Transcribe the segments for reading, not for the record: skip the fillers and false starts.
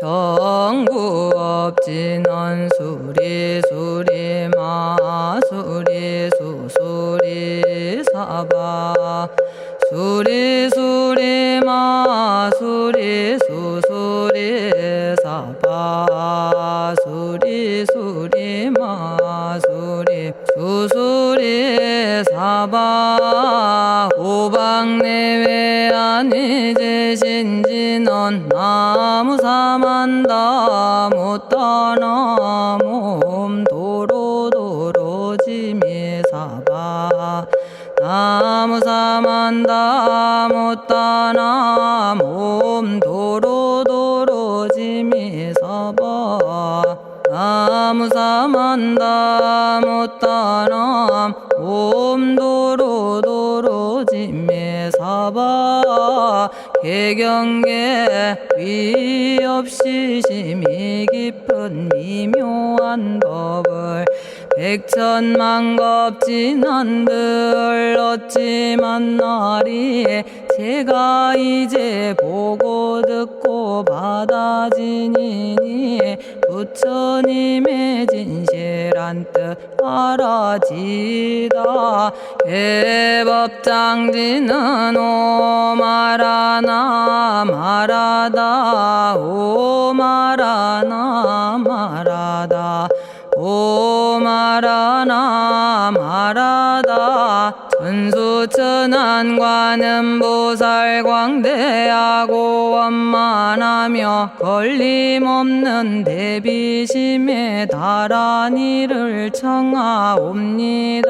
정구업진원 수리수리 마수리 수수리 사바 수리수리 마수리 수수리 사바 수리수리 마수리 수수리 사바 오방내외 안위제신진원 나무사만다 못다나 몸 도로도로지미사바 나무사만다 못다나 몸 도로도로지미사바 나무사만다 못다나 몸 도로도로지미사바 개경계 위없이 심히 깊은 미묘한 법을 백천만겁진한들 어찌 만나리 제가 이제 보고 듣고 받아지니니 부처님의 진실한 뜻 알아지다 대법장지는 오마라나 마라다 오마라나 마라다 오마라나 마라다 천수천안관음보살 광대하고 원만하며 걸림없는 대비심에 달한 이를 청하옵니다.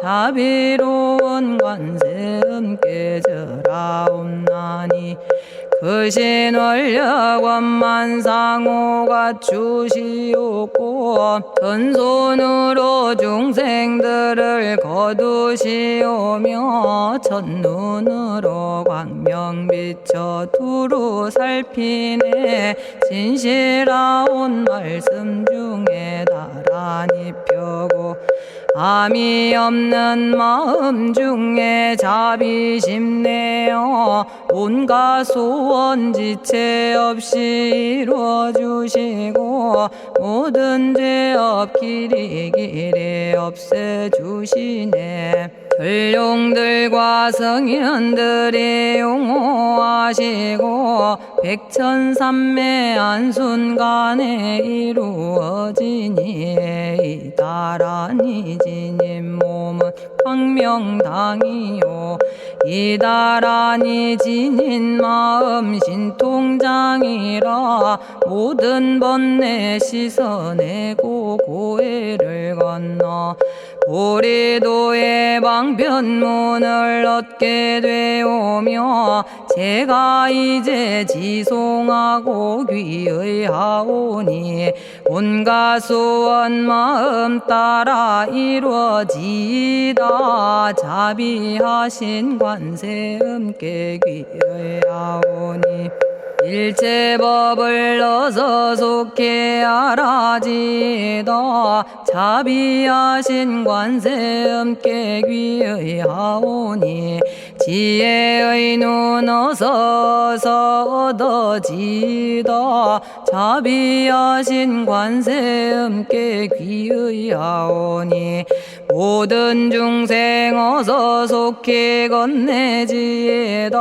자비로운 관세음께 절하옵나니 그신원력 원만상호가 주시옵고 전손으로 중생들을 거두시오며 첫눈으로 광명 비쳐 두루 살피네 진실하온 말씀 중에 나란히 펴고 암이 없는 마음 중에 자비심 내어 온갖 소원 지체 없이 이루어 주시고 모든 죄업 길이 없애 주시네. 전룡들과 성현들이 용호하시고 백천삼매 한순간에 이루어지니 이다라니 지님 몸은 광명당이요 이다라니 지닌 마음 신통장이라 모든 번뇌 씻어내고 고해를 건너 보리도의 방편문을 얻게 되오며 제가 이제 지송하고 귀의하오니 온갖 소원 마음 따라 이루어지다 자비하신 관세음께 귀의하오니 일체법을 어서 속히 알아지다 자비하신 관세음께 귀의하오니 지혜의 눈 어서 얻어지다 자비하신 관세음께 귀의하오니 모든 중생 어서 속히 건네지다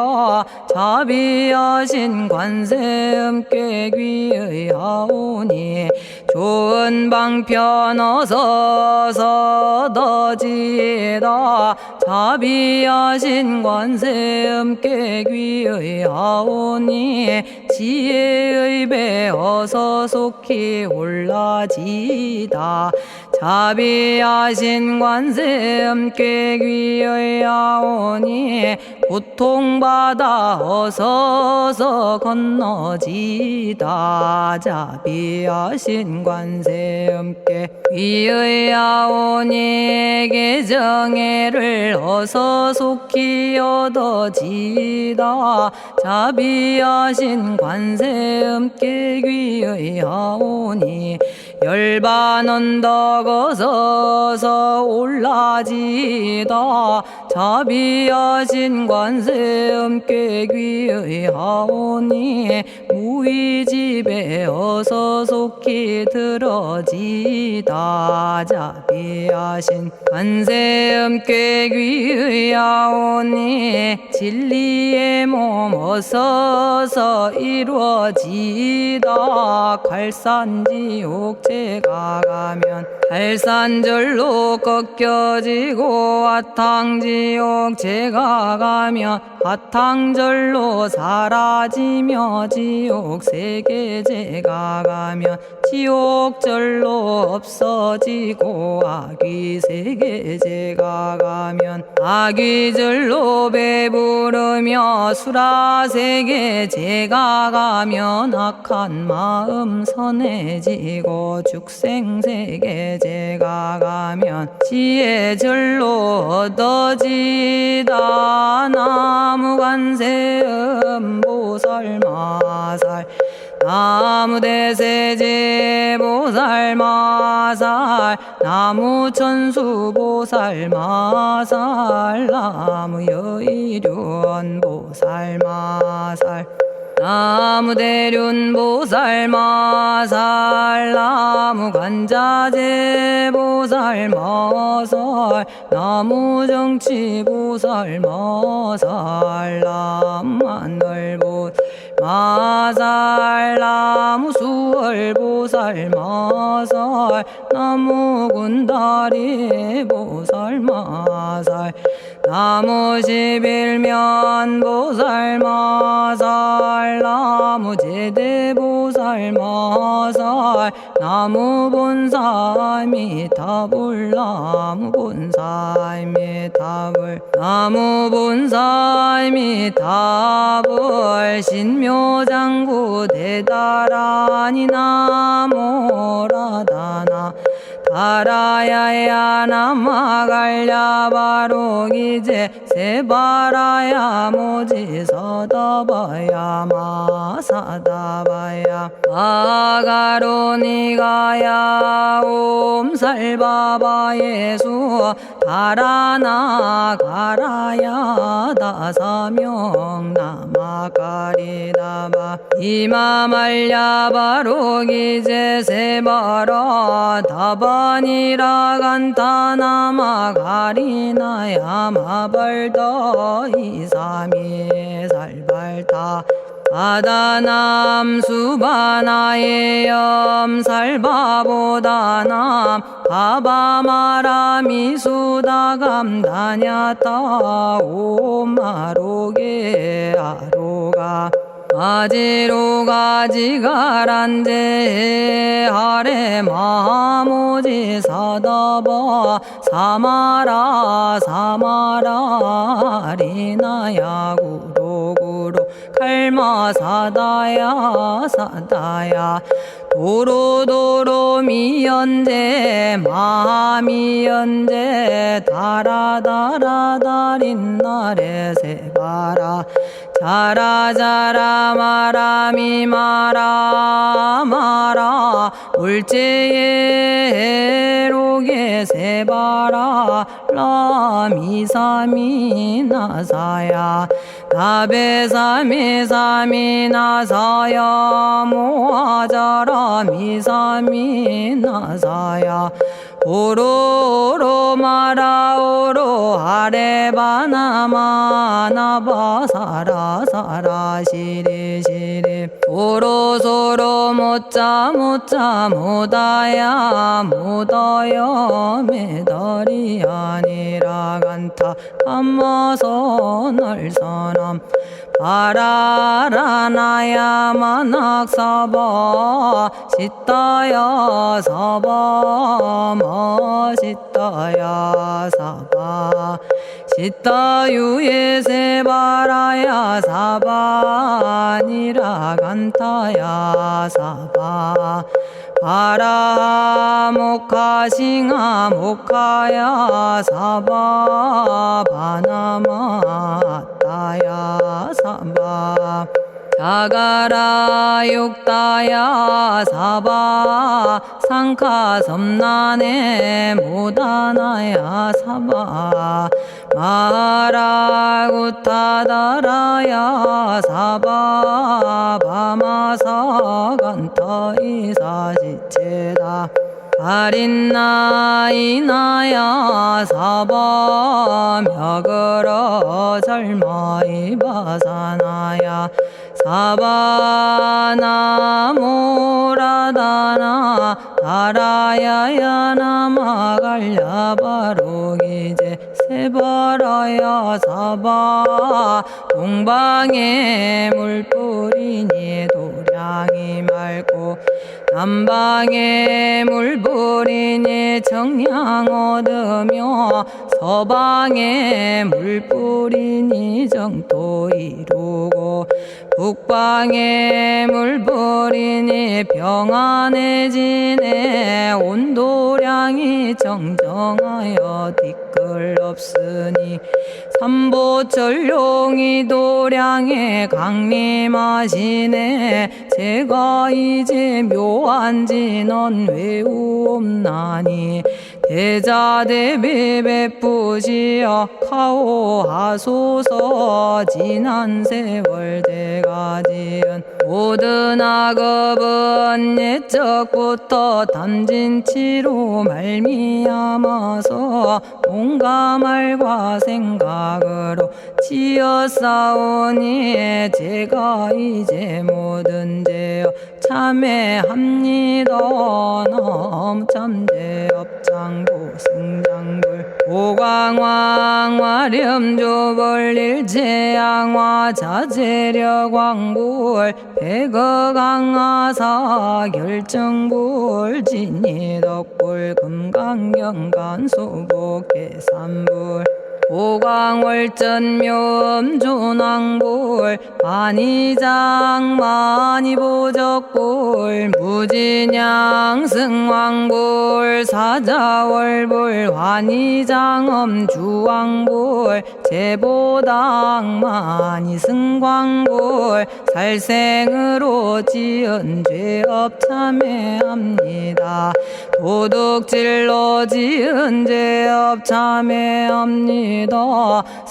자비하신 관세음께 귀의하오니 좋은 방편 어서 얻어지다 자비하신 관세음께 귀의하오니 지혜의 배 어서 속히 올라지다 자비하신 관세음께 귀의하오니 고통받아 어서 건너지다 자비하신 관세음께 귀의하오니 개정애를 어서 속히 얻어지다 자비하신 관세음께 귀의하오니 열반 언덕 어서 올라지다 자비하신 관세음께 귀의하오니 무의집에 어서 속히 들어지다. 자비하신 관세음께 귀의하오니 진리의 몸 어서서 이루어지다. 갈산지옥제가 가면 갈산절로 꺾여지고 화탕지옥제가 가면 화탕절로 사라지며 지옥세계제가 가면 지옥절로 없어지고 아귀세계제가 가면 아귀절로 배부르며 수라세계제가 가면 악한 마음 선해지고 죽생세계제가 가면 지혜절로 얻어지다. 나무관세음 보살마살 나무대세제 보살마살 나무천수 보살마살 나무여의륜 보살마살 나무대륜 보살마살 나무관자재 보살마살 나무정치 보살마살 나무하늘 보살마살 나무수월 보살마살 나무군다리 보살마살 나무십일면 보살마살 나무제대 보살마살 나무본사미타불 나무본사미타불 나무본사미타불 신묘장구 대다라니 나모라다나 다라야야 나마갈야바로기제 세바라야 모지서다바야 마사다바야 아가로니가야 옴살바바예수 다라나 가라야 다사명 나마가리다바 이마말야바로기제 세바라 다바니라 간타나마 가리나야 마발더 이사미 살발타 바다남 수바나의 염살바보다남 바바마라미 수다감다냐타 오마로게 아로가 아지로가 지가란제 하레 마모지 사다바 사마라 사마라 리나야 구로구로 칼마 사다야 사다야 도로도로 미연제 마미연제 다라다라다린나레 세바라 자라자라 마라미 마라 마라 울제에 로게 세바라 라미사미 나사야 나베사미사미 나사야 모아자라 미사미 나사야 오로로 마라오로 아레바나마 나바사라 사라 시리 시리 오로소로 못자 못자 못다야 못다야 메달이 아니라 간타 감마서 날선함 바라라나야 만학사바 시타야 사바 마시타야 사바 시타유예 세바라야 사바니라 간타야 사바 바라 모카싱아 모카야 사바 바나마타야 사바 자가라 육다야 사바 상카 섬난에 모다나야 사바 마라구타다라야 사바 바마사간타 이사지체다 아린나이나야 사바 며그러 절마이바사나야 사바나모라다나 다라야야 나마갈야바로기제 세바라야 사바 동방에 물뿌리니 도량이 맑고 남방에 물뿌리니 정량 얻으며 서방에 물뿌리니 정토 이루고 북방에 물뿌리니 평안해지네 온도량이 정정하여 뒤끌 없으니 삼보철룡이 도량에 강림하시네 제가 이제 묘한지 넌 외우옵나니 대자대비 베푸시어 카오하소서 지난 세월 제가 지은 모든 악업은 옛적부터 탐진치로 말미암아서 온갖 말과 생각으로 지었사오니 제가 이제 모든 죄여 참회합니다. 넘참제업장고 승장불 오광왕 화렴조벌 일체양화 자재력왕불 백어강하사 결정불 진이덕불 금강경간 소복계산불 오광월전묘음존왕불 만이장 만이보적불 무진양승왕불 사자월불 환희장엄주왕불 제보당 만이승광불 살생으로 지은 죄업 참회합니다. 도둑질로 지은 죄업 참회합니다.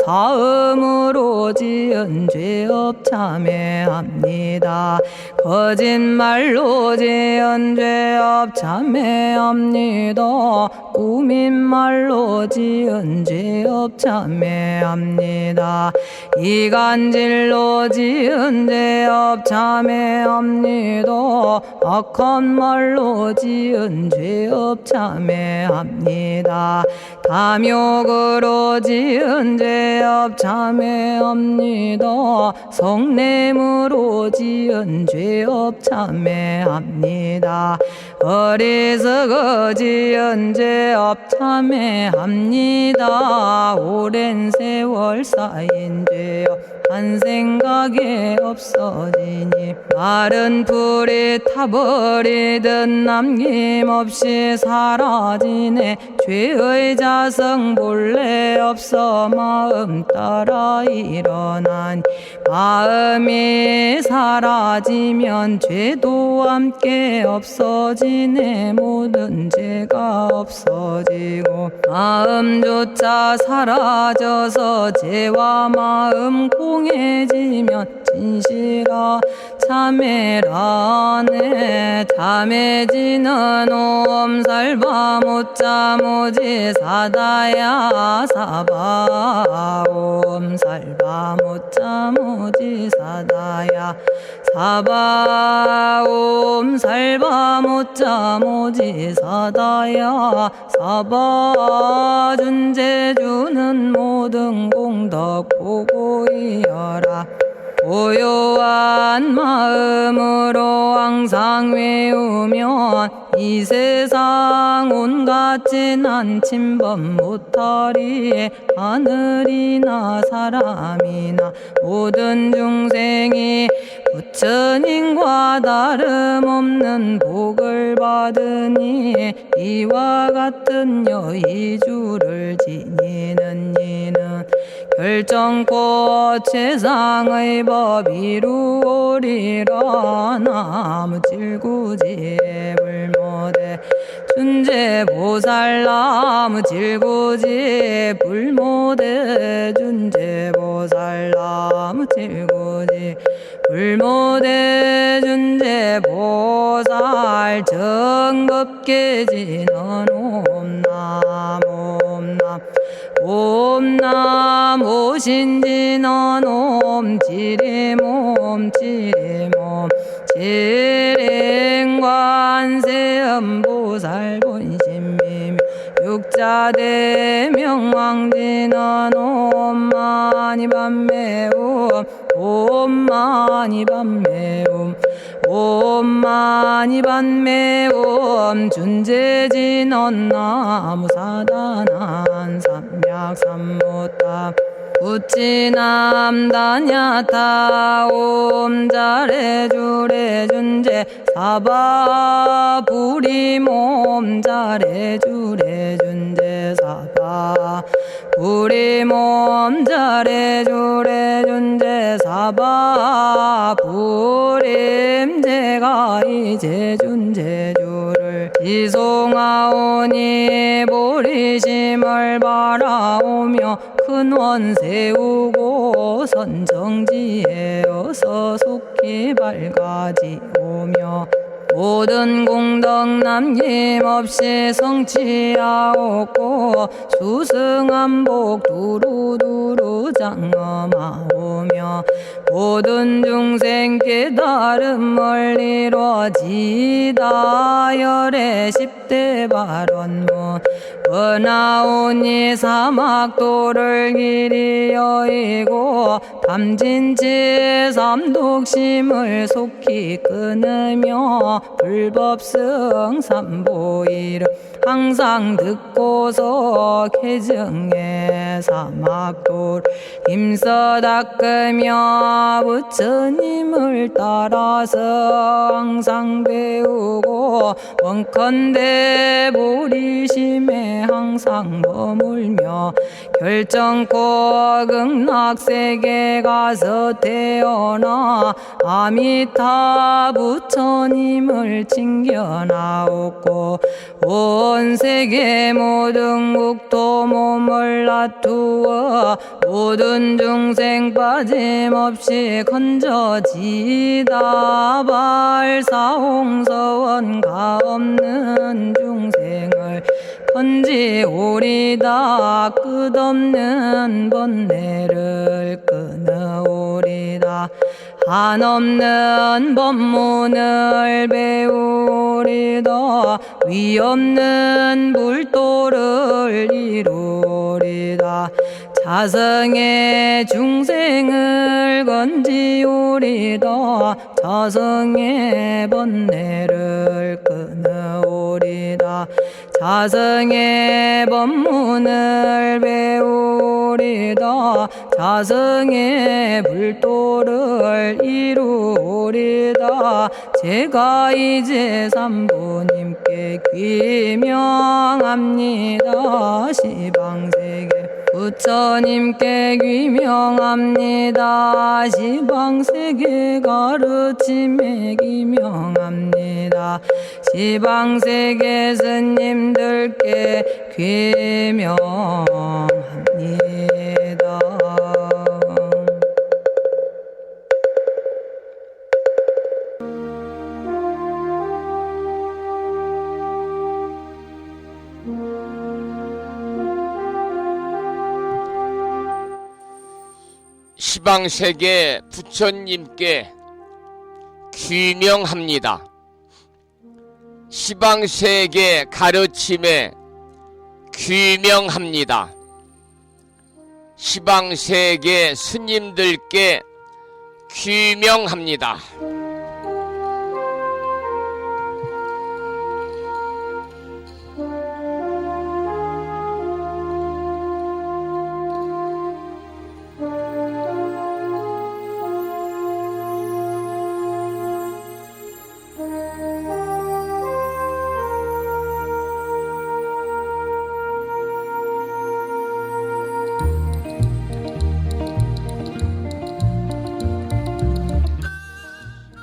사음으로 지은 죄업 참회합니다. 거짓말로 지은 죄업 참회합니다. 꾸민말로 지은 죄업 참회합니다. 이간질로 지은 죄업 참회합니다. 악한 말로 지은 죄업 참회합니다. 탐욕으로 지은 죄업 참회합니다. 성냄으로 지은 죄업 참회합니다. 어리석어 지은 죄업 참회합니다. 오랜 세월 쌓인 죄업 한 생각에 없어지니 마른 풀이 타버리듯 남김없이 사라지네. 죄의 자성 본래 없어 마음 따라 일어나니 마음이 사라지면 죄도 함께 없어지네. 모든 죄가 없어지고 마음조차 사라져서 죄와 마음 공해지면 진실아 참회라네. 참해지는 옴살바 못자 모지 사다야 사바 옴살바 못자 모지 사다야 사바 옴살바 못자 모지 사다야 사바 준제주는 모든 공덕 보고 이어라. 고요한 마음으로 항상 외우면 이 세상 온갖 진한 침범 못하리. 하늘이나 사람이나 모든 중생이 부처님과 다름없는 복을 받으니 이와 같은 여의주를 지니는 이는 결정코 최상의 법 이루오리라. 나무질구지불모대 준재보살나무 질구지 불모대 준재보살나무 질구지 불모대 준재보살 정법계지는 옴남 옴남 옴남 오신지는 옴 지리몸 지리몸 지랭관세음보살 본심미미 육자대명왕지는 옴마니밤매옴 옴마니밤매옴 옴마니밤매옴 준재진언 나무사단한 삼약삼무탑 우치남다냐타 옴자레주레 준재 사바 부리몸 자레주레 준재 사바 부리몸 자레주레 준재 사바 부림 제가 이제 준재주를 지송하오니 보리심을 바라오며 큰원 세우고 선정지에 어서 속히 밝아지오며 모든 공덕 남김없이 성취하옵고 수승한복 두루두루 장엄하오며 모든 중생 깨달음을 이루어지다 열의 10대 발언문 은하오니 사막도를 길이 여의고 탐진치 삼독심을 속히 끊으며 불법승 삼보이를 항상 듣고서 개정해 사막도를 힘써 닦으며 부처님을 따라서 항상 배우고 원컨대 보리심에 항상 머물며 결정코 극락세계 가서 태어나 아미타 부처님을 챙겨나오고 온 세계 모든 국토 몸을 놔두어 모든 중생 빠짐없이 건져지다 발사홍서원가 없는 중생을 건지오리다 끝없는 번뇌를 끊어오리다 한없는 법문을 배우리다 위없는 불도를 이루리다 자성의 중생을 건지오리다 자성의 번뇌를 끊어오리다 자성의 법문을 배우리다 자성의 불도를 이루리다 제가 이제 삼부님께 귀명합니다 시방세계 부처님께 귀명합니다 시방세계 가르침에 귀명합니다 시방세계 스님들께 귀명합니다. 시방세계 부처님께 귀명합니다. 시방세계 가르침에 귀명합니다. 시방세계 스님들께 귀명합니다.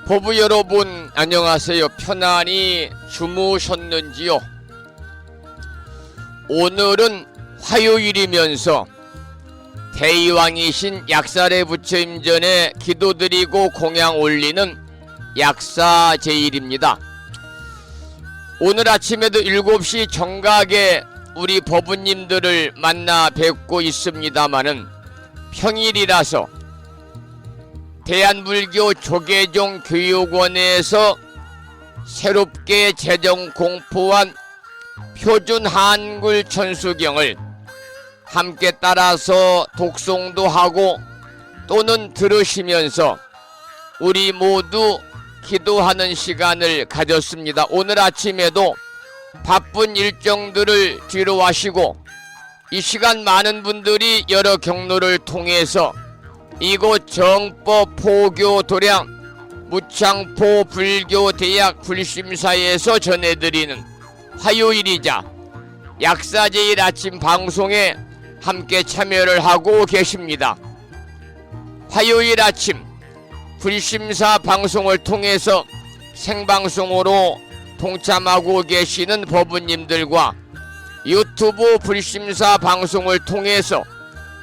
보부 여러분 안녕하세요. 편안히 주무셨는지요? 오늘은 화요일이면서 대의왕이신 약살의 부처님 전에 기도드리고 공양 올리는 약사제일입니다. 오늘 아침에도 7시 정각에 우리 법부님들을 만나 뵙고 있습니다마는 평일이라서 대한불교 조계종 교육원에서 새롭게 제정 공포한 표준 한글 천수경을 함께 따라서 독송도 하고 또는 들으시면서 우리 모두 기도하는 시간을 가졌습니다. 오늘 아침에도 바쁜 일정들을 뒤로 하시고 이 시간 많은 분들이 여러 경로를 통해서 이곳 정법 포교 도량 무창포 불교대학 불심사에서 전해드리는 화요일이자 약사제일 아침 방송에 함께 참여를 하고 계십니다. 화요일 아침 불심사 방송을 통해서 생방송으로 동참하고 계시는 법부님들과 유튜브 불심사 방송을 통해서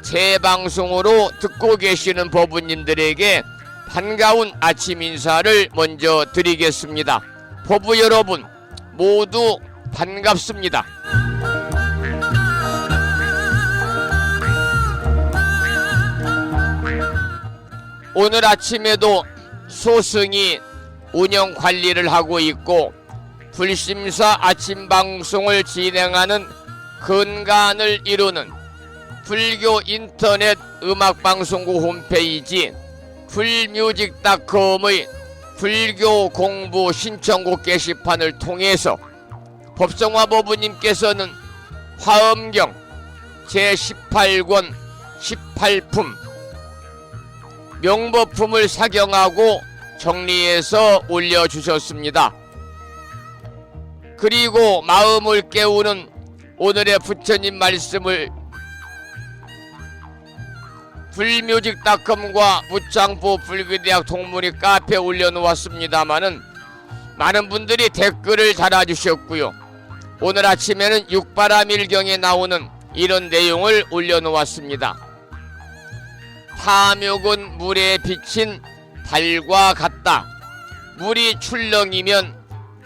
재방송으로 듣고 계시는 법부님들에게 반가운 아침 인사를 먼저 드리겠습니다. 법부 여러분 모두 반갑습니다. 오늘 아침에도 소승이 운영 관리를 하고 있고 불심사 아침 방송을 진행하는 근간을 이루는 불교 인터넷 음악방송국 홈페이지 풀뮤직닷컴의 불교 공부 신청곡 게시판을 통해서 법성화 법부님께서는 화엄경 제18권 18품 명법품을 사경하고 정리해서 올려주셨습니다. 그리고 마음을 깨우는 오늘의 부처님 말씀을 불뮤직닷컴과 무창포 불교대학 동문회 카페에 올려놓았습니다마는 많은 분들이 댓글을 달아주셨고요. 오늘 아침에는 육바라밀경에 나오는 이런 내용을 올려놓았습니다. 탐욕은 물에 비친 달과 같다. 물이 출렁이면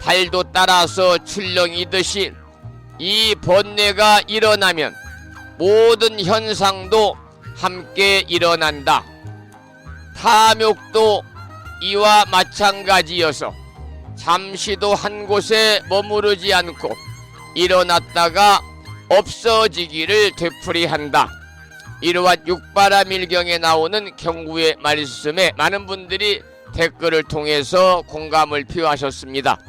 달도 따라서 출렁이듯이 이 번뇌가 일어나면 모든 현상도 함께 일어난다. 탐욕도 이와 마찬가지여서 잠시도 한 곳에 머무르지 않고 일어났다가 없어지기를 되풀이한다. 이러한 육바라밀경에 나오는 경구의 말씀에 많은 분들이 댓글을 통해서 공감을 표하셨습니다.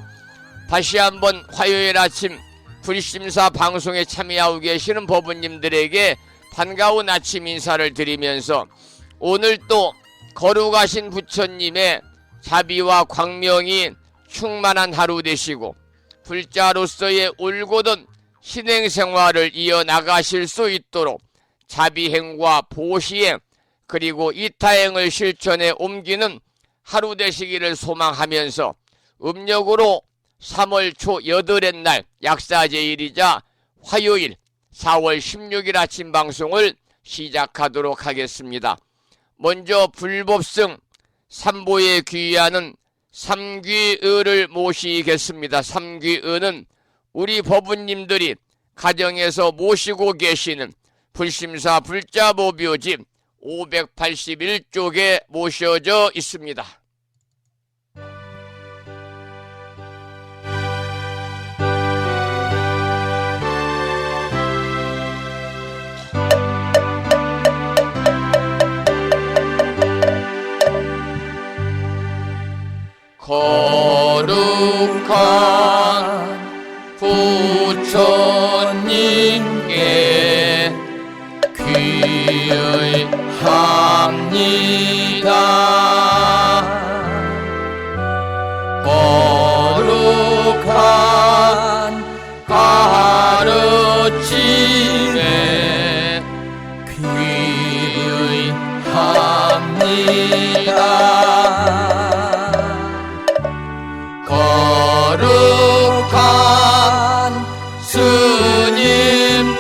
다시 한번 화요일 아침 불심사 방송에 참여하고 계시는 법부님들에게 반가운 아침 인사를 드리면서 오늘 또 거룩하신 부처님의 자비와 광명이 충만한 하루 되시고 불자로서의 올곧은 신행생활을 이어나가실 수 있도록 자비행과 보시행 그리고 이타행을 실천에 옮기는 하루 되시기를 소망하면서 음력으로 3월 초 8의 날 약사제일이자 화요일 4월 16일 아침 방송을 시작하도록 하겠습니다. 먼저 불법승 삼보에 귀의하는 삼귀의를 모시겠습니다. 삼귀의는 우리 법부님들이 가정에서 모시고 계시는 불심사 불자보묘집 581쪽에 모셔져 있습니다. 거룩한 부처님께 귀의합니다. 거룩한 가르침에 귀의합니다. 거룩한 스님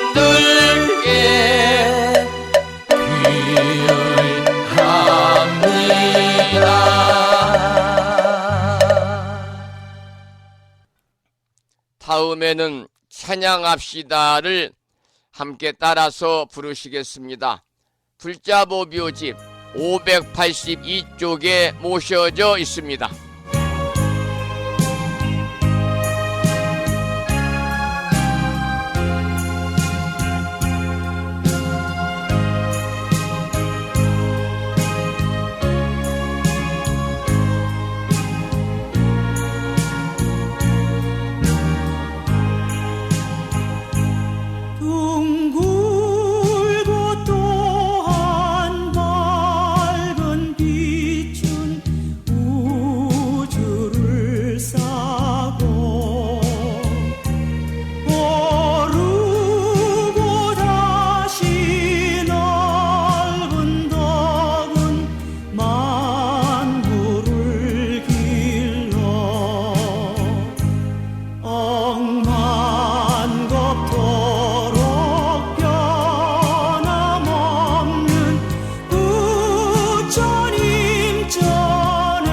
다음에는 찬양합시다를 함께 따라서 부르시겠습니다. 불자보묘집 582쪽에 모셔져 있습니다. 둥글고 또한 밝은 빛은 우주를 싸고 오르고 다시 넓은 덕은 만물을 길러 억만겁도록 변함없는 부처님 전에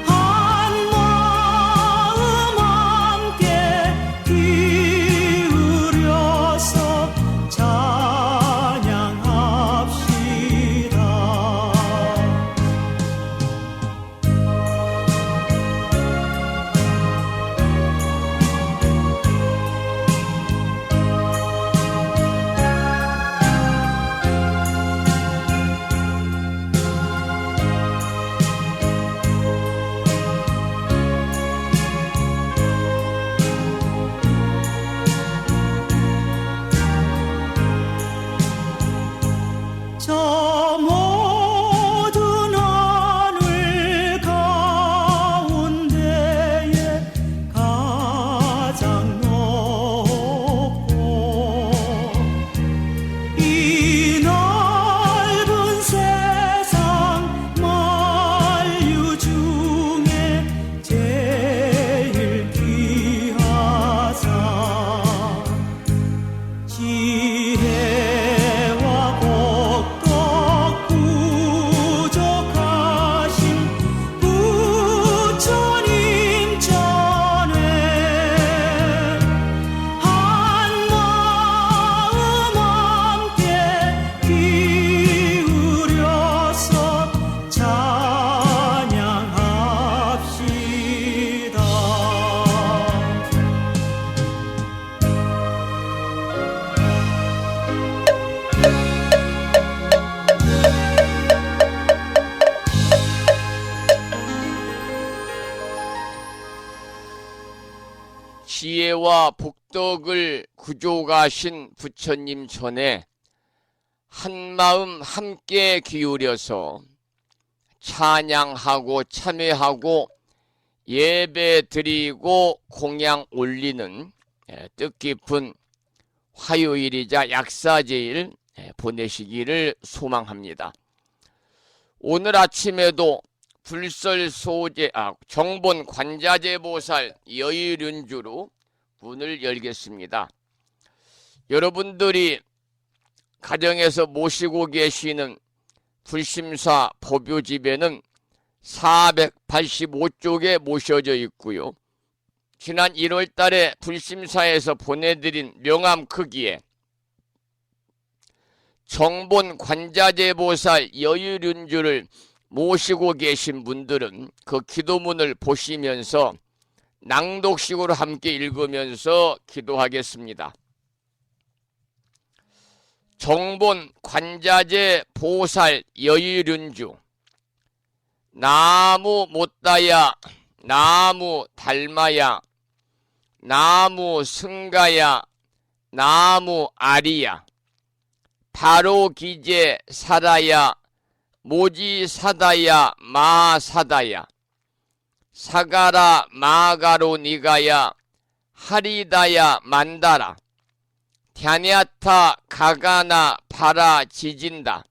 한마음 함께 기울여서 찬양합시다. 저 모든 하늘 가운데에 가장 높고 이 넓은 세상 만유 중에 제일 귀하사 지혜와 복덕 부족하신 부처님 전에 한마음 함께 기울여서 찬양합시다. 지혜와 복덕을 구족하신 부처님 전에 한마음 함께 기울여서 찬양하고 참회하고 예배 드리고 공양 올리는 뜻깊은 화요일이자 약사제일 보내시기를 소망합니다. 오늘 아침에도 불설소제 정본 관자재보살 여의륜주로 문을 열겠습니다. 여러분들이 가정에서 모시고 계시는 불심사 법요집에는 485쪽에 모셔져 있고요. 지난 1월 달에 불심사에서 보내드린 명함 크기에 정본 관자재보살 여의륜주를 모시고 계신 분들은 그 기도문을 보시면서 낭독식으로 함께 읽으면서 기도하겠습니다. 정본 관자재 보살 여의륜주 나무 못다야 나무 달마야 나무 승가야 나무 아리야 바로 기제 사라야 모지 사다야 마 사다야 사가라 마가로 니가야 하리다야 만다라 갸냐타 가가나 바라 지진다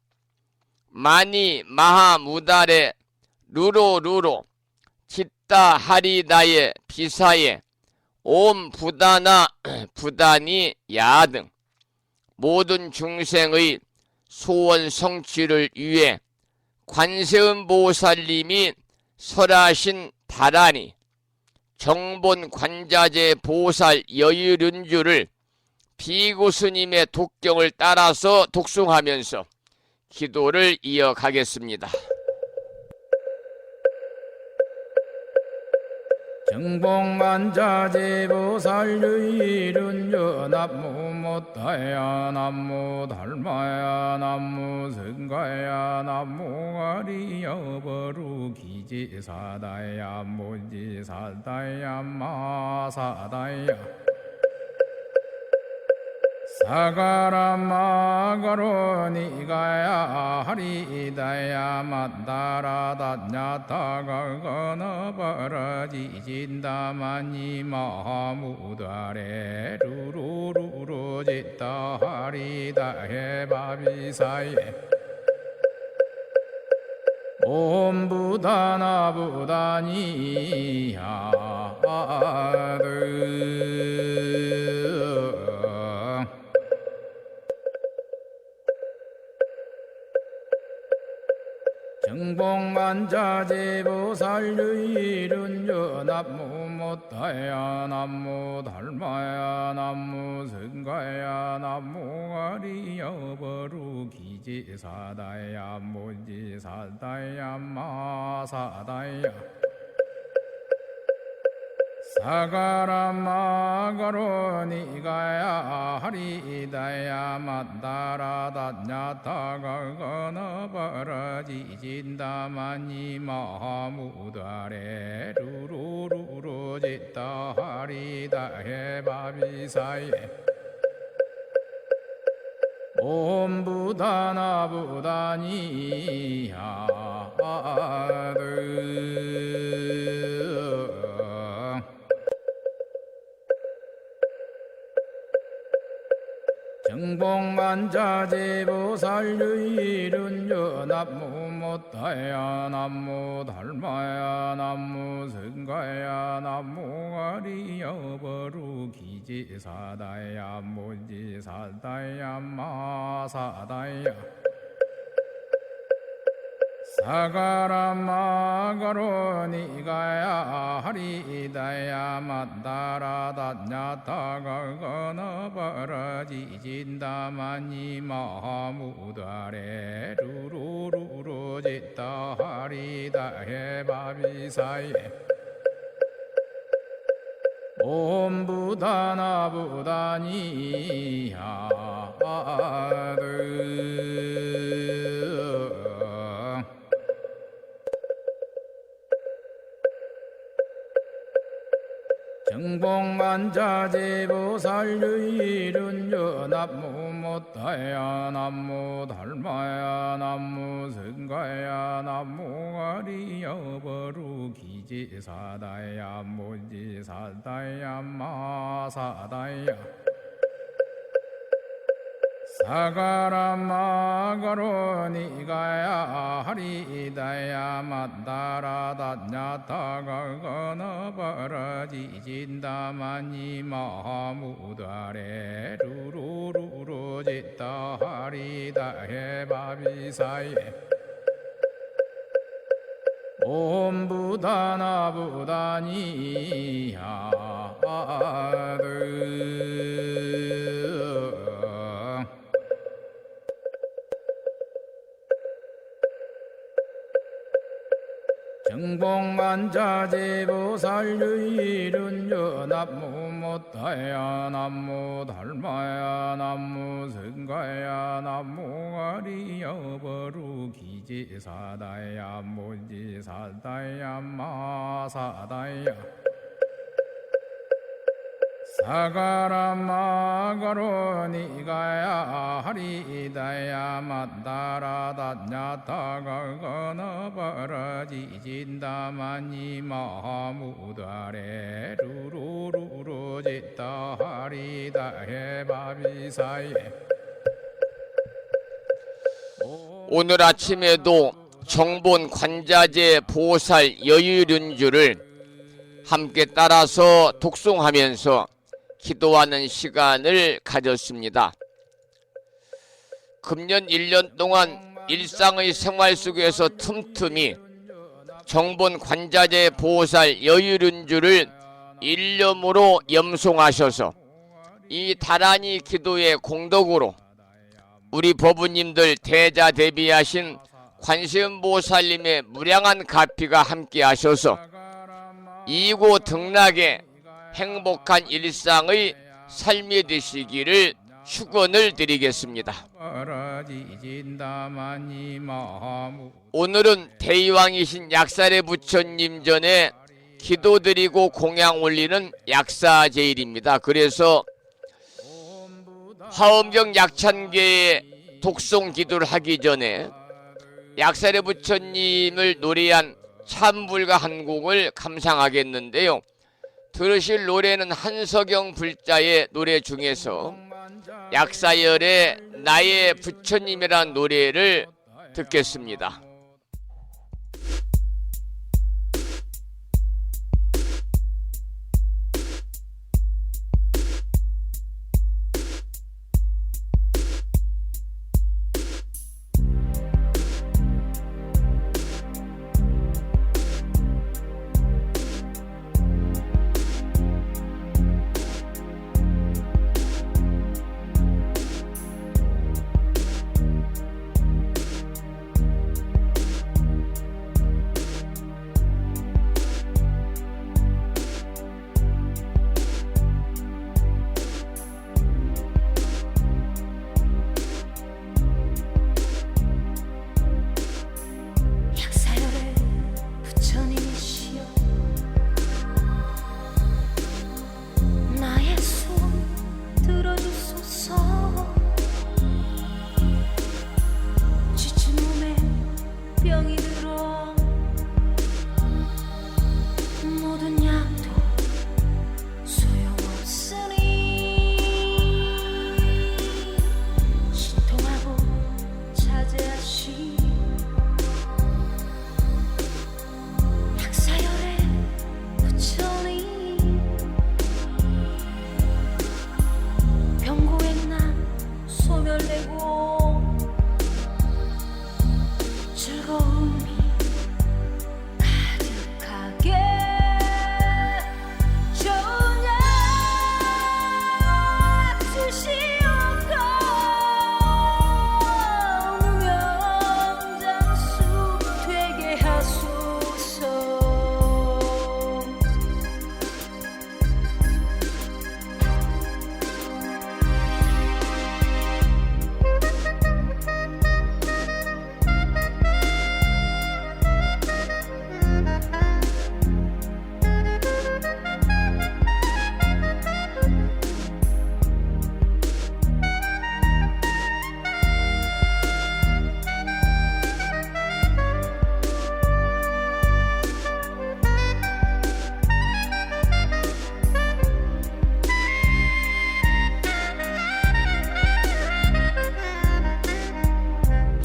마니 마하무다레 루로 짓다 하리다의 비사에 옴 부다나 부다니 야등 모든 중생의 소원 성취를 위해 관세음보살님이 설하신 다라니 정본 관자재 보살 여유륜주를 비구 스님의 독경을 따라서 독송하면서 기도를 이어가겠습니다. 정봉만자제보살 유일은여 남무 못다야 남무 달마야 남무 성가야 남무 아리여 버루 기지사다야 무지사다야 마사다야 사가라마가로 니가야 하리다야 만다라다냐타가거너버러지진다마니 마무다레 루루루루지다 하리다해바비사예 옴부다나부다니야드 정봉만자제보살 유일은여 남무 못다야 남무 달마야 남무 성가야 남무 아리여 버루 기지사다야 무지사다야 마사다야 사가라마가로 니가야 하리다야 만다라다냐타가거너버러지진다마니 마무다레 루루루루지다 하리다해바비사예 옴부다나부다니야드 정봉만자제보살 유일은여 남무 못다야 남무 달마야 남무 성가야 남무 아리여 버루 기지사다야 무지사다야 마사다야 사가라마가로 니가야 하리다야 만다라다냐타가거너버러지진다마니 마무다레 루루루루지다 하리다해바비사예 옴부다나부다니야드 정봉만자제보살 유일은여 남무 못다야 남무 달마야 남무 성가야 남무 아리여 버루 기지사다야 무지사다야 마사다야 사가라마가로 니가야 하리다야 만다라다냐타가거너버러지진다마니 마무다레 루루루루지다 하리다해바비사예 옴부다나부다니야드 정봉만자제보살 유일은여 남무 못다야 남무 달마야 남무 성가야 남무 아리여 버루 기지사다야 무지사다야 마사다야 사가라마가로 니가야 하리다야 만다라다냐타가거너버러지진다마니 마무다레 루루루루지다 하리다해바비사예 오늘 아침에도 정본 관자재 보살 여유륜주를 함께 따라서 독송하면서 기도하는 시간을 가졌습니다. 금년 1년 동안 일상의 생활 속에서 틈틈이 정본 관자재 보살 여유륜주를 일념으로 염송하셔서 이 다란이 기도의 공덕으로 우리 법부님들 대자 대비하신 관세음보살님의 무량한 가피가 함께 하셔서 이고 등락의 행복한 일상의 삶이 되시기를 축원을 드리겠습니다. 오늘은 대의왕이신 약살의 부처님 전에 기도드리고 공양 올리는 약사제일입니다. 그래서 화엄경 약찬계의 독송 기도를 하기 전에 약살의 부처님을 노래한 참불가 한 곡을 감상하겠는데요. 들으실 노래는 한석영 불자의 노래 중에서 약사열의 나의 부처님이라는 노래를 듣겠습니다. 약사열의 부처님이시여 나의 소원 들어주소서. 지친 몸에 병이 들어 모든 약도 소용없으니 신통하고 자제하시. 약사열의 부처님 병고의 난 소멸되고 즐거움이 가득하게 좋은 약 주시옵고 무명장수 되게 하소서.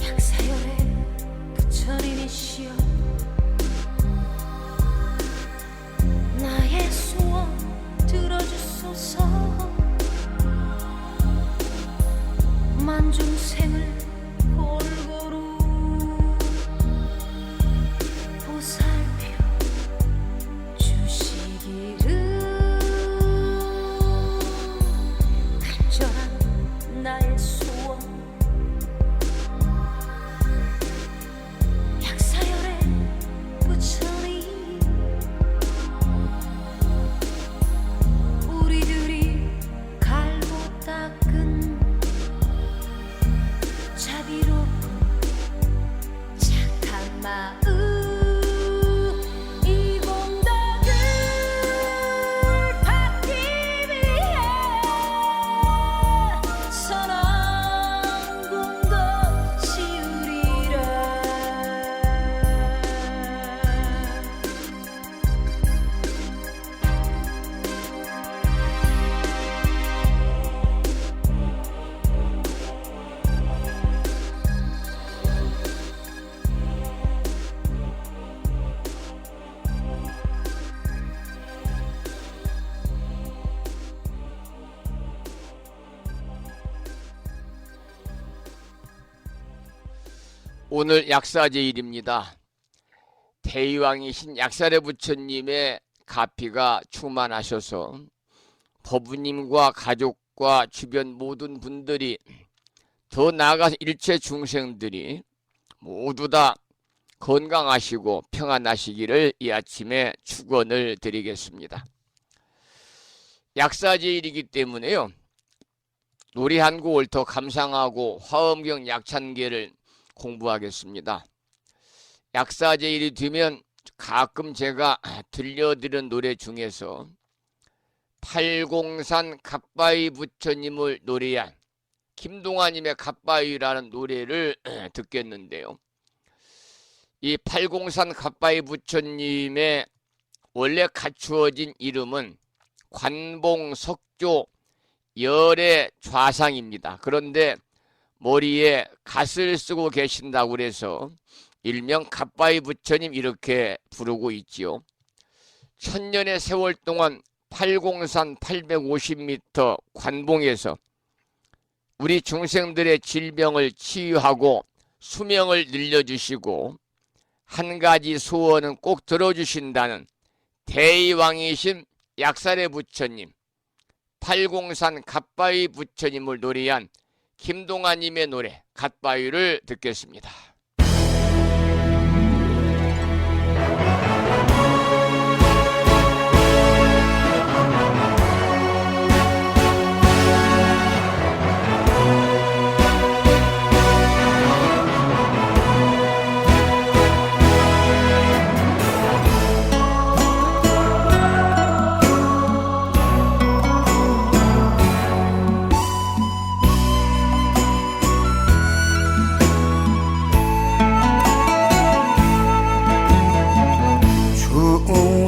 약사열의 부처님이시여 나의 소원 들어주소서. 만중생을 골고루 보살펴 주시기를 간절한 나의 소원. 약사열의 부처님 우리들이 갈고 닦은 자비롭고 착한 마음 이 공덕을 받기 위해 선한 공덕 지으리라. 오늘 약사제일입니다. 대의왕이신 약살의 부처님의 가피가 충만하셔서 법부님과 가족과 주변 모든 분들이, 더 나아가서 일체 중생들이 모두 다 건강하시고 평안하시기를 이 아침에 축원을 드리겠습니다. 약사제일이기 때문에요, 노래 한 곡을 더 감상하고 화엄경 약찬계를 공부하겠습니다. 약사제일이 되면 가끔 제가 들려드린 노래 중에서 팔공산 갓바위 부처님을 노래한 김동아님의 갓바위라는 노래를 듣겠는데요, 이 팔공산 갓바위 부처님의 원래 갖추어진 이름은 관봉석조 열의 좌상입니다. 그런데 머리에 갓을 쓰고 계신다고 그래서 일명 갓바위 부처님 이렇게 부르고 있지요. 천년의 세월 동안 팔공산 850m 관봉에서 우리 중생들의 질병을 치유하고 수명을 늘려주시고 한 가지 소원은 꼭 들어주신다는 대의왕이신 약살의 부처님, 팔공산 갓바위 부처님을 노래한 김동아님의 노래 갓바위를 듣겠습니다.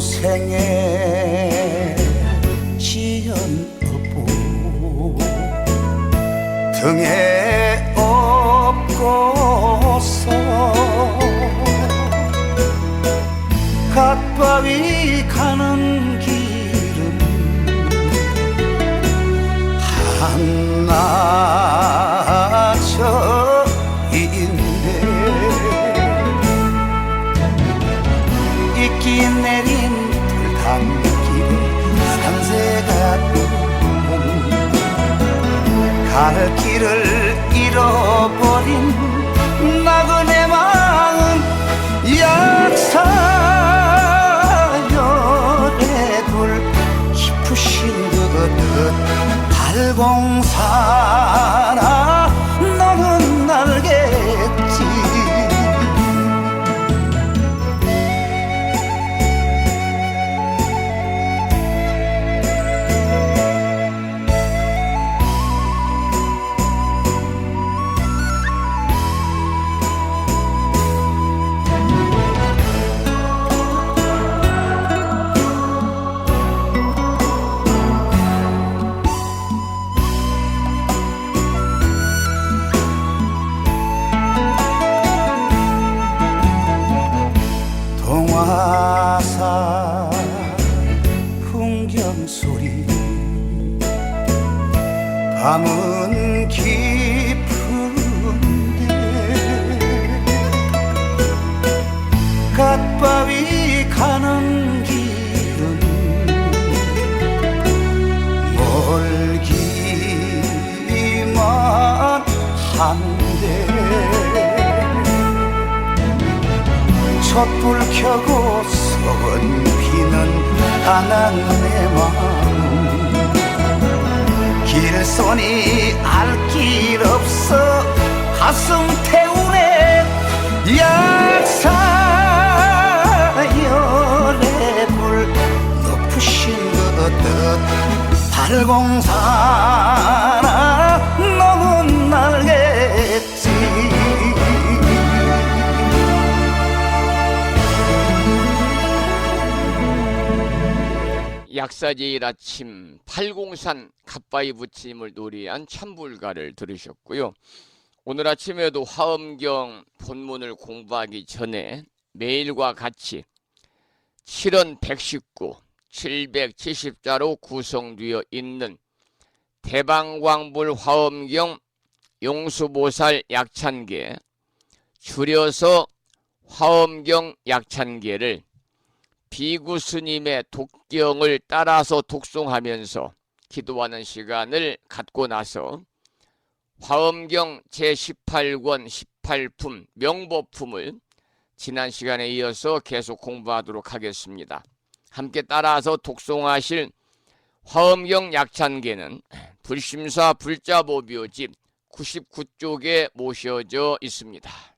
중생의 지연업보 등에 업고서 갓바위 가는 길은 한나절인데 있기 내린 돌담길에 산새가 울면 갈 길을 잃어버린 나그네 마음 약사열의 불 깊으신 그릇 팔공산아 너는 알겠지. 동화사 풍경소리 밤은 깊은데 갓바위 가는 길은 멀기만 한데 촛불 켜고 썩은 피는 안한 내 마음 길손이 알 길 없어 가슴 태우네 약사열의 불 높으신 그릇 팔공산아 너는 알겠지. 약사제일 아침 팔공산 갓바위 부처님을 노래한 참불가를 들으셨고요. 오늘 아침에도 화엄경 본문을 공부하기 전에 매일과 같이 7원 119, 770자로 구성되어 있는 대방광불 화엄경 용수보살 약찬계, 줄여서 화엄경 약찬계를 비구 스님의 독경을 따라서 독송하면서 기도하는 시간을 갖고 나서 화엄경 제18권 18품 명보품을 지난 시간에 이어서 계속 공부하도록 하겠습니다. 함께 따라서 독송하실 화엄경 약찬계는 불심사 불자보묘집 99쪽에 모셔져 있습니다.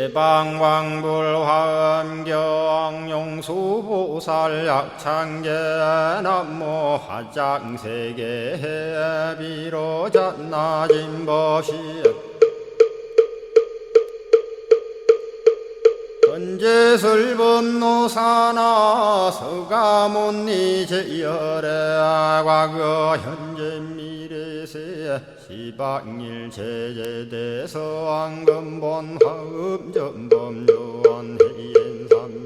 대방왕불화엄경 용수보살 약창계 남모 화장세계 비로잣나진법시 현재설법노사나 서가문니 제열의 과거 현재 미래세 시방일 제제대서 왕금본 화음전범요원 해인삼매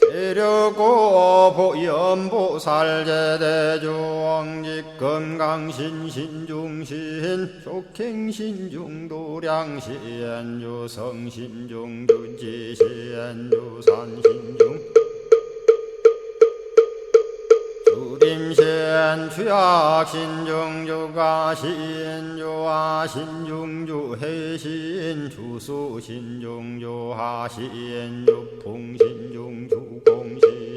세력고 보연보살 제대주왕직 건강신신중신 족행신중도량시엔유성신중주지시엔유산신중 주림신 주약신중 주가신 주하신 중주해신 주수신중 주하신 주풍신중 주공신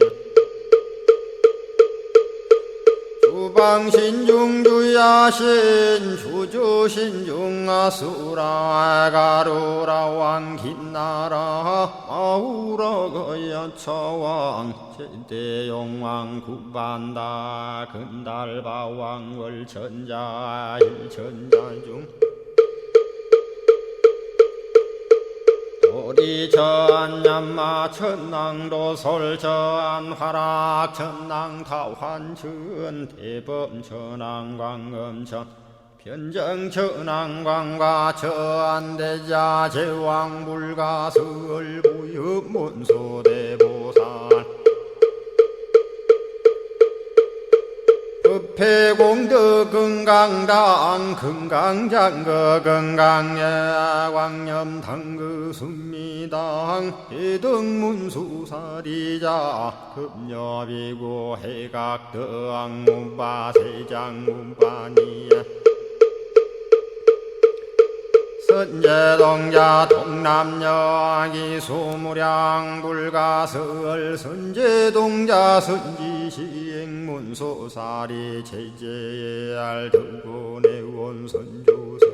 주방신중 주야신 주주신중 아수라 가루라 왕긴나라 마우라 여차왕 제대용왕 구반다 근달바왕 월천자 일천자중 도리전 얀마 천낭도 솔전 화락 천낭 타환천 대범 천왕 광음천 변정 천왕 광과 천대자 제왕 불가설 부유 문소대보살 법회공덕 건강당 건강장거 건강예 광염당그 순미당 해등문수사리자 급여비고 해각덕 문바 세장 문바니야 선제동자 동남여기 수무량 불가설 선제동자 선지시행문소사리 제제알 등군의원 선주성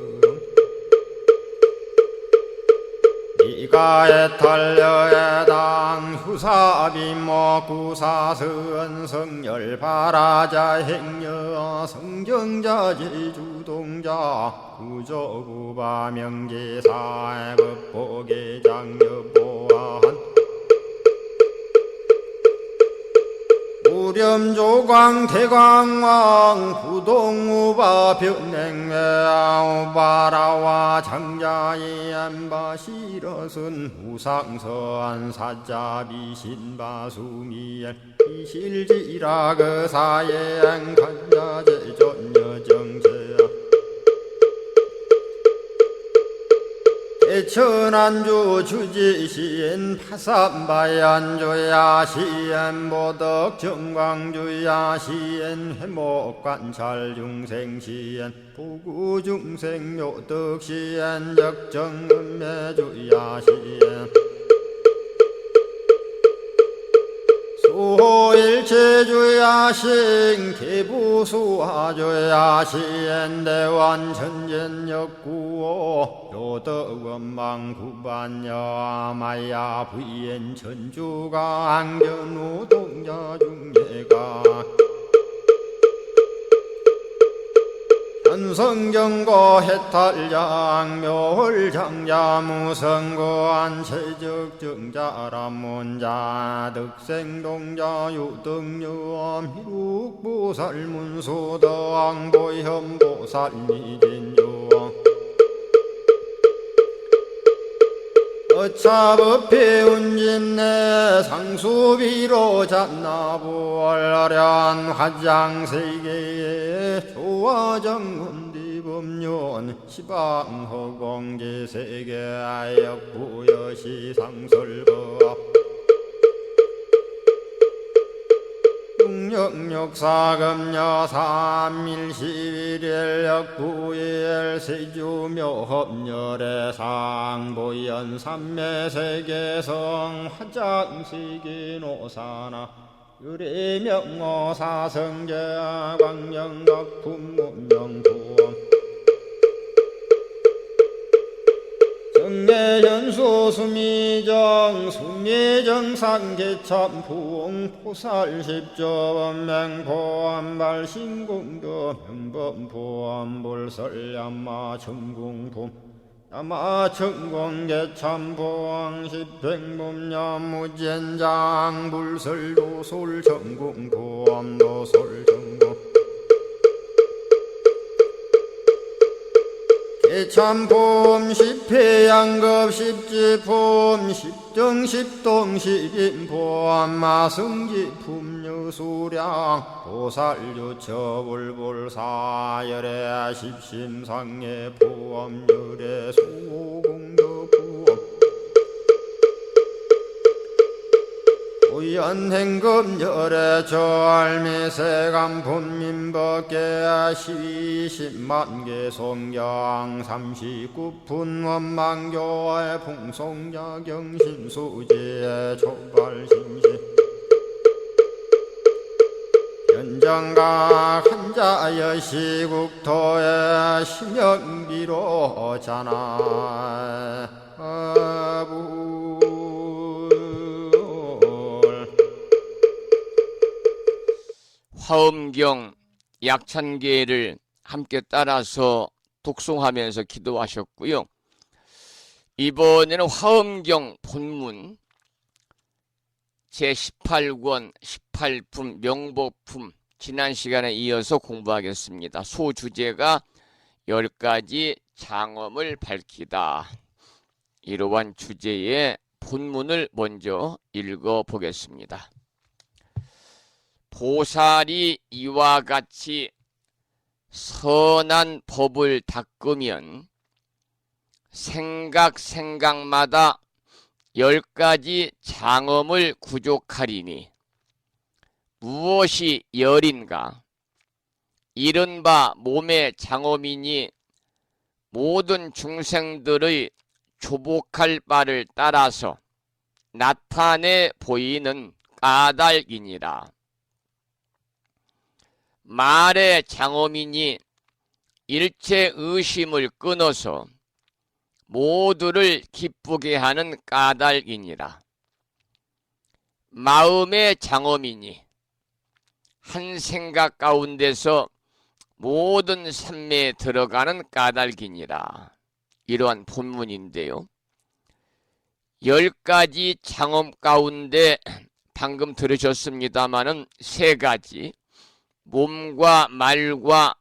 이가에탈려에당 후사비모 구사선 성열바라자 행여 성정자 제주동자 구조구바 명제사의 법보계장 여보한 우렴조광 대광왕 부동우바 변냉매아 우바라와 장자이 안바시러슨 우상서안 사자비신바수미엘 이실지라 그사예행 간자제전여정제야 대천안주 주지시인 파산바얀주야 시엔 보덕정광주야 시엔 회목관찰중생시엔 부구중생묘덕시엔 역정음매주야 시엔 수호일체주야신 개부수하주야신 대완천전역구호 요덕원망구반여 마야 부인 천주가 안견우동자중예가 현성정고 해탈장 묘홀장자 무성고한 체적정자람문자 득생동자 유등유엄 희룩보살문소덕보현보살미진유엄 어차법해 운진내 상수비로 잔나부얼라련 화장세계에 조화정운디법륜 시방허공제세계 아역부여시 상설법 육력사금여 삼일시일일 역부일 세주묘협열의 상보연 삼매세계성 화장세계노사나 유래명어 사성제 광영각품문명부엄 정례현수 수미정 수미정상계참풍 포살십조범맹포암발신공도 명범포암불설야마 청궁품 야마청공계참포항 십행범야무젠장 불설도솔청궁포암도솔청궁 개참폼 십회양급 십지폼 십정십동 십인폼 마승지품 유수량 보살유처불불사열애 십심상해 포함열애 수공덕부엄 우연행급열애 저알미세감 본민법계 시십만개 송경 39분 원망교의 풍송야경신수제 촉발신시 현정각 한자여 시국토의 심영비로 자나 화엄경 약찬계를 함께 따라서 독송하면서 기도하셨고요. 이번에는 화엄경 본문 제18권 18품 명복품 지난 시간에 이어서 공부하겠습니다. 소주제가 10가지 장엄을 밝히다. 이러한 주제의 본문을 먼저 읽어보겠습니다. 보살이 이와 같이 선한 법을 닦으면 생각마다 10가지 장엄을 구족하리니 무엇이 열인가? 이른바 몸의 장엄이니 모든 중생들의 조복할 바를 따라서 나타내 보이는 까닭이니라. 말의 장엄이니 일체 의심을 끊어서 모두를 기쁘게 하는 까닭이니라. 마음의 장엄이니 한 생각 가운데서 모든 삶에 들어가는 까닭이니라. 이러한 본문인데요. 10가지 장엄 가운데 방금 들으셨습니다마는 3가지 몸과 말과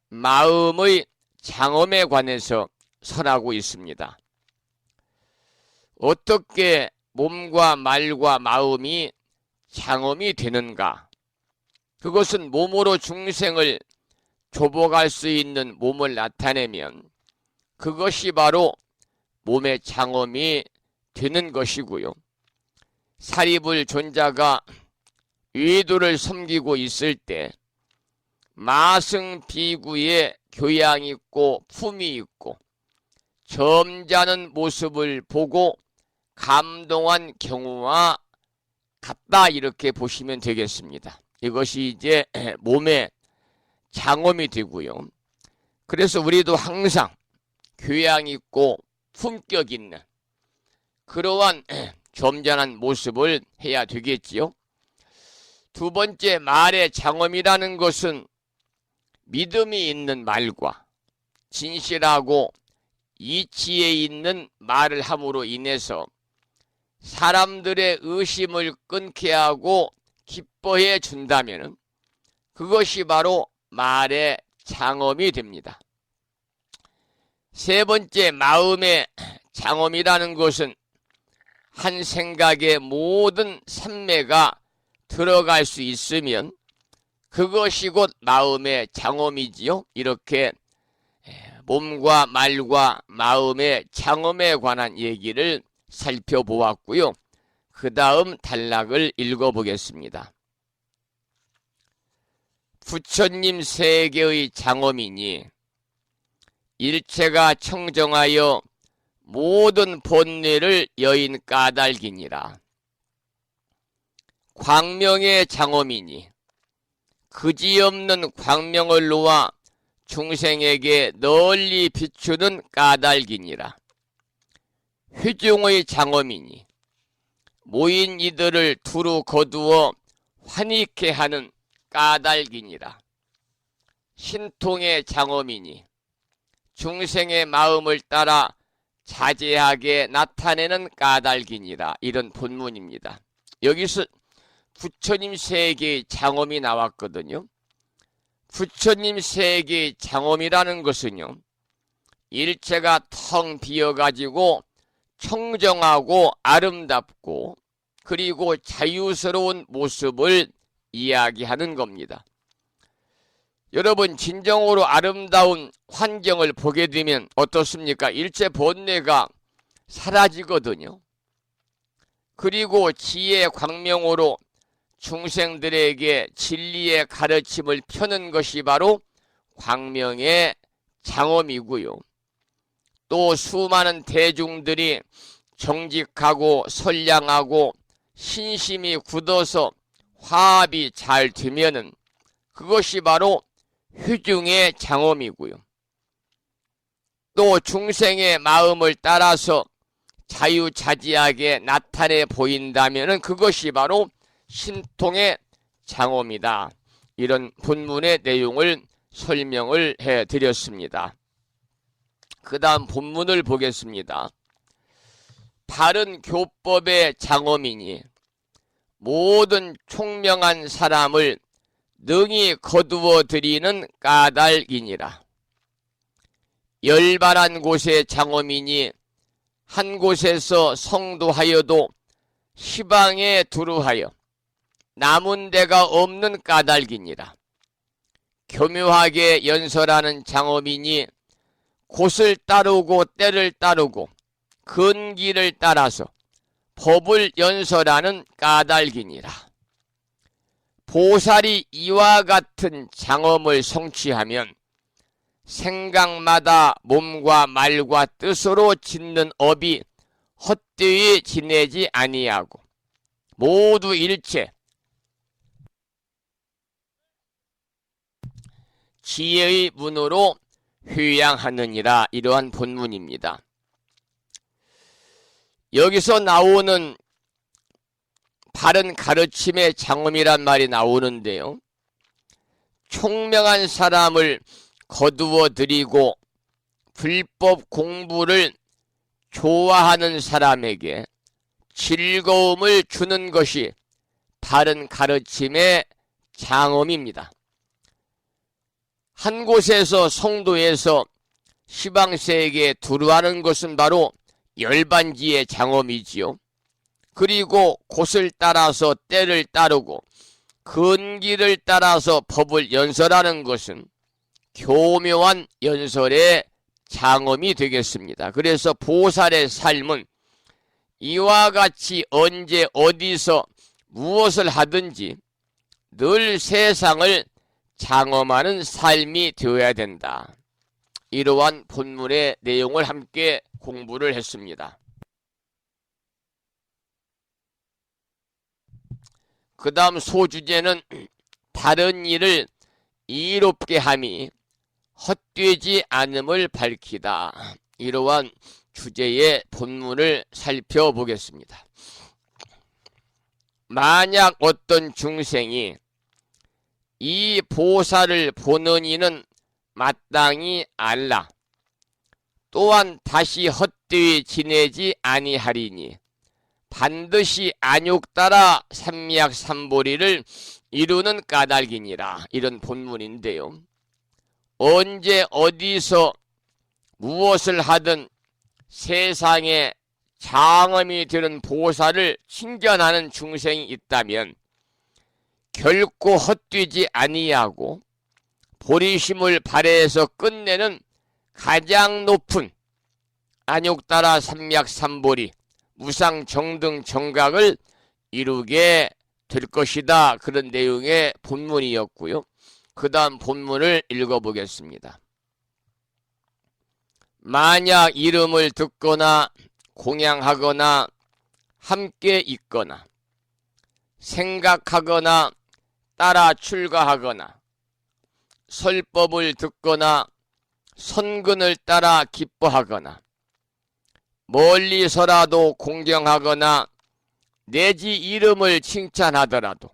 마음의 장엄에 관해서 설하고 있습니다. 어떻게 몸과 말과 마음이 장엄이 되는가? 그것은 몸으로 중생을 조복할 수 있는 몸을 나타내면 그것이 바로 몸의 장엄이 되는 것이고요. 사리불 존자가 위도를 섬기고 있을 때 마승비구의 교양이 있고 품이 있고 점잖은 모습을 보고 감동한 경우와 같다, 이렇게 보시면 되겠습니다. 이것이 이제 몸의 장엄이 되고요. 그래서 우리도 항상 교양 있고 품격 있는 그러한 점잖은 모습을 해야 되겠지요. 두 번째, 말의 장엄이라는 것은 믿음이 있는 말과 진실하고 이치에 있는 말을 함으로 인해서 사람들의 의심을 끊게 하고 기뻐해 준다면 그것이 바로 말의 장엄이 됩니다. 세 번째, 마음의 장엄이라는 것은 한 생각에 모든 삼매가 들어갈 수 있으면 그것이 곧 마음의 장엄이지요. 이렇게 몸과 말과 마음의 장엄에 관한 얘기를 살펴보았고요. 그 다음 단락을 읽어보겠습니다. 부처님 세계의 장엄이니 일체가 청정하여 모든 본뇌를 여인 까닭이니라. 광명의 장엄이니 그지없는 광명을 놓아 중생에게 널리 비추는 까닭이니라. 회중의 장엄이니 모인 이들을 두루 거두어 환희케 하는 까닭이니라. 신통의 장엄이니 중생의 마음을 따라 자제하게 나타내는 까닭이니라. 이런 본문입니다. 여기서 부처님 세계의 장엄이 나왔거든요. 부처님 세계의 장엄이라는 것은요, 일체가 텅 비어가지고 청정하고 아름답고 그리고 자유스러운 모습을 이야기하는 겁니다. 여러분, 진정으로 아름다운 환경을 보게 되면 어떻습니까? 일체 본뇌가 사라지거든요. 그리고 지혜의 광명으로 중생들에게 진리의 가르침을 펴는 것이 바로 광명의 장엄이고요. 또 수많은 대중들이 정직하고 선량하고 신심이 굳어서 화합이 잘 되면은 그것이 바로 회중의 장엄이고요. 또 중생의 마음을 따라서 자유자지하게 나타내 보인다면은 그것이 바로 신통의 장엄이다. 이런 본문의 내용을 설명을 해드렸습니다. 그 다음 본문을 보겠습니다. 바른 교법의 장엄이니 모든 총명한 사람을 능히 거두어 들이는 까닭이니라. 열반한 곳의 장엄이니 한 곳에서 성도하여도 시방에 두루하여 남은 데가 없는 까닭이니라. 교묘하게 연설하는 장엄이니 곳을 따르고 때를 따르고 근기를 따라서 법을 연설하는 까닭이니라. 보살이 이와 같은 장엄을 성취하면 생각마다 몸과 말과 뜻으로 짓는 업이 헛되이 지내지 아니하고 모두 일체 지혜의 문으로 휴양하느니라. 이러한 본문입니다. 여기서 나오는 바른 가르침의 장엄이란 말이 나오는데요. 총명한 사람을 거두어 들이고 불법 공부를 좋아하는 사람에게 즐거움을 주는 것이 바른 가르침의 장엄입니다. 한 곳에서 성도에서 시방세에게 두루하는 것은 바로 열반지의 장엄이지요. 그리고 곳을 따라서 때를 따르고 근기를 따라서 법을 연설하는 것은 교묘한 연설의 장엄이 되겠습니다. 그래서 보살의 삶은 이와 같이 언제 어디서 무엇을 하든지 늘 세상을 장엄하는 삶이 되어야 된다. 이러한 본문의 내용을 함께 공부를 했습니다. 그 다음 소주제는 다른 일을 이롭게 함이 헛되지 않음을 밝히다. 이러한 주제의 본문을 살펴보겠습니다. 만약 어떤 중생이 이 보살을 보는 이는 마땅히 알라. 또한 다시 헛되이 지내지 아니하리니 반드시 안욕 따라 삼미약삼보리를 이루는 까닭이니라. 이런 본문인데요. 언제 어디서 무엇을 하든 세상에 장엄이 되는 보살을 칭견하는 중생이 있다면 결코 헛되지 아니하고 보리심을 발해서 끝내는 가장 높은 안욕따라 삼맥삼보리 무상정등 정각을 이루게 될 것이다. 그런 내용의 본문이었고요. 그 다음 본문을 읽어보겠습니다. 만약 이름을 듣거나 공양하거나 함께 있거나 생각하거나 따라 출가하거나 설법을 듣거나 선근을 따라 기뻐하거나 멀리서라도 공경하거나 내지 이름을 칭찬하더라도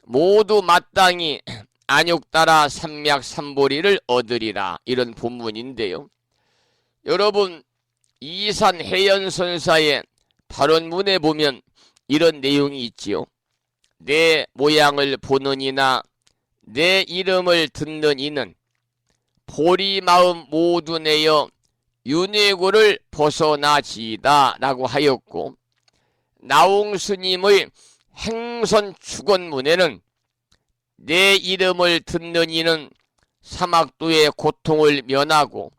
모두 마땅히 안욕따라 삼맥삼보리를 얻으리라. 이런 본문인데요. 여러분, 이산 해연선사의 발언문에 보면 이런 내용이 있지요. 내 모양을 보는 이나 내 이름을 듣는 이는 보리마음 모두 내어 윤회고를 벗어나지이다 라고 하였고, 나홍스님의 행선축원문에는 내 이름을 듣는 이는 사막도의 고통을 면하고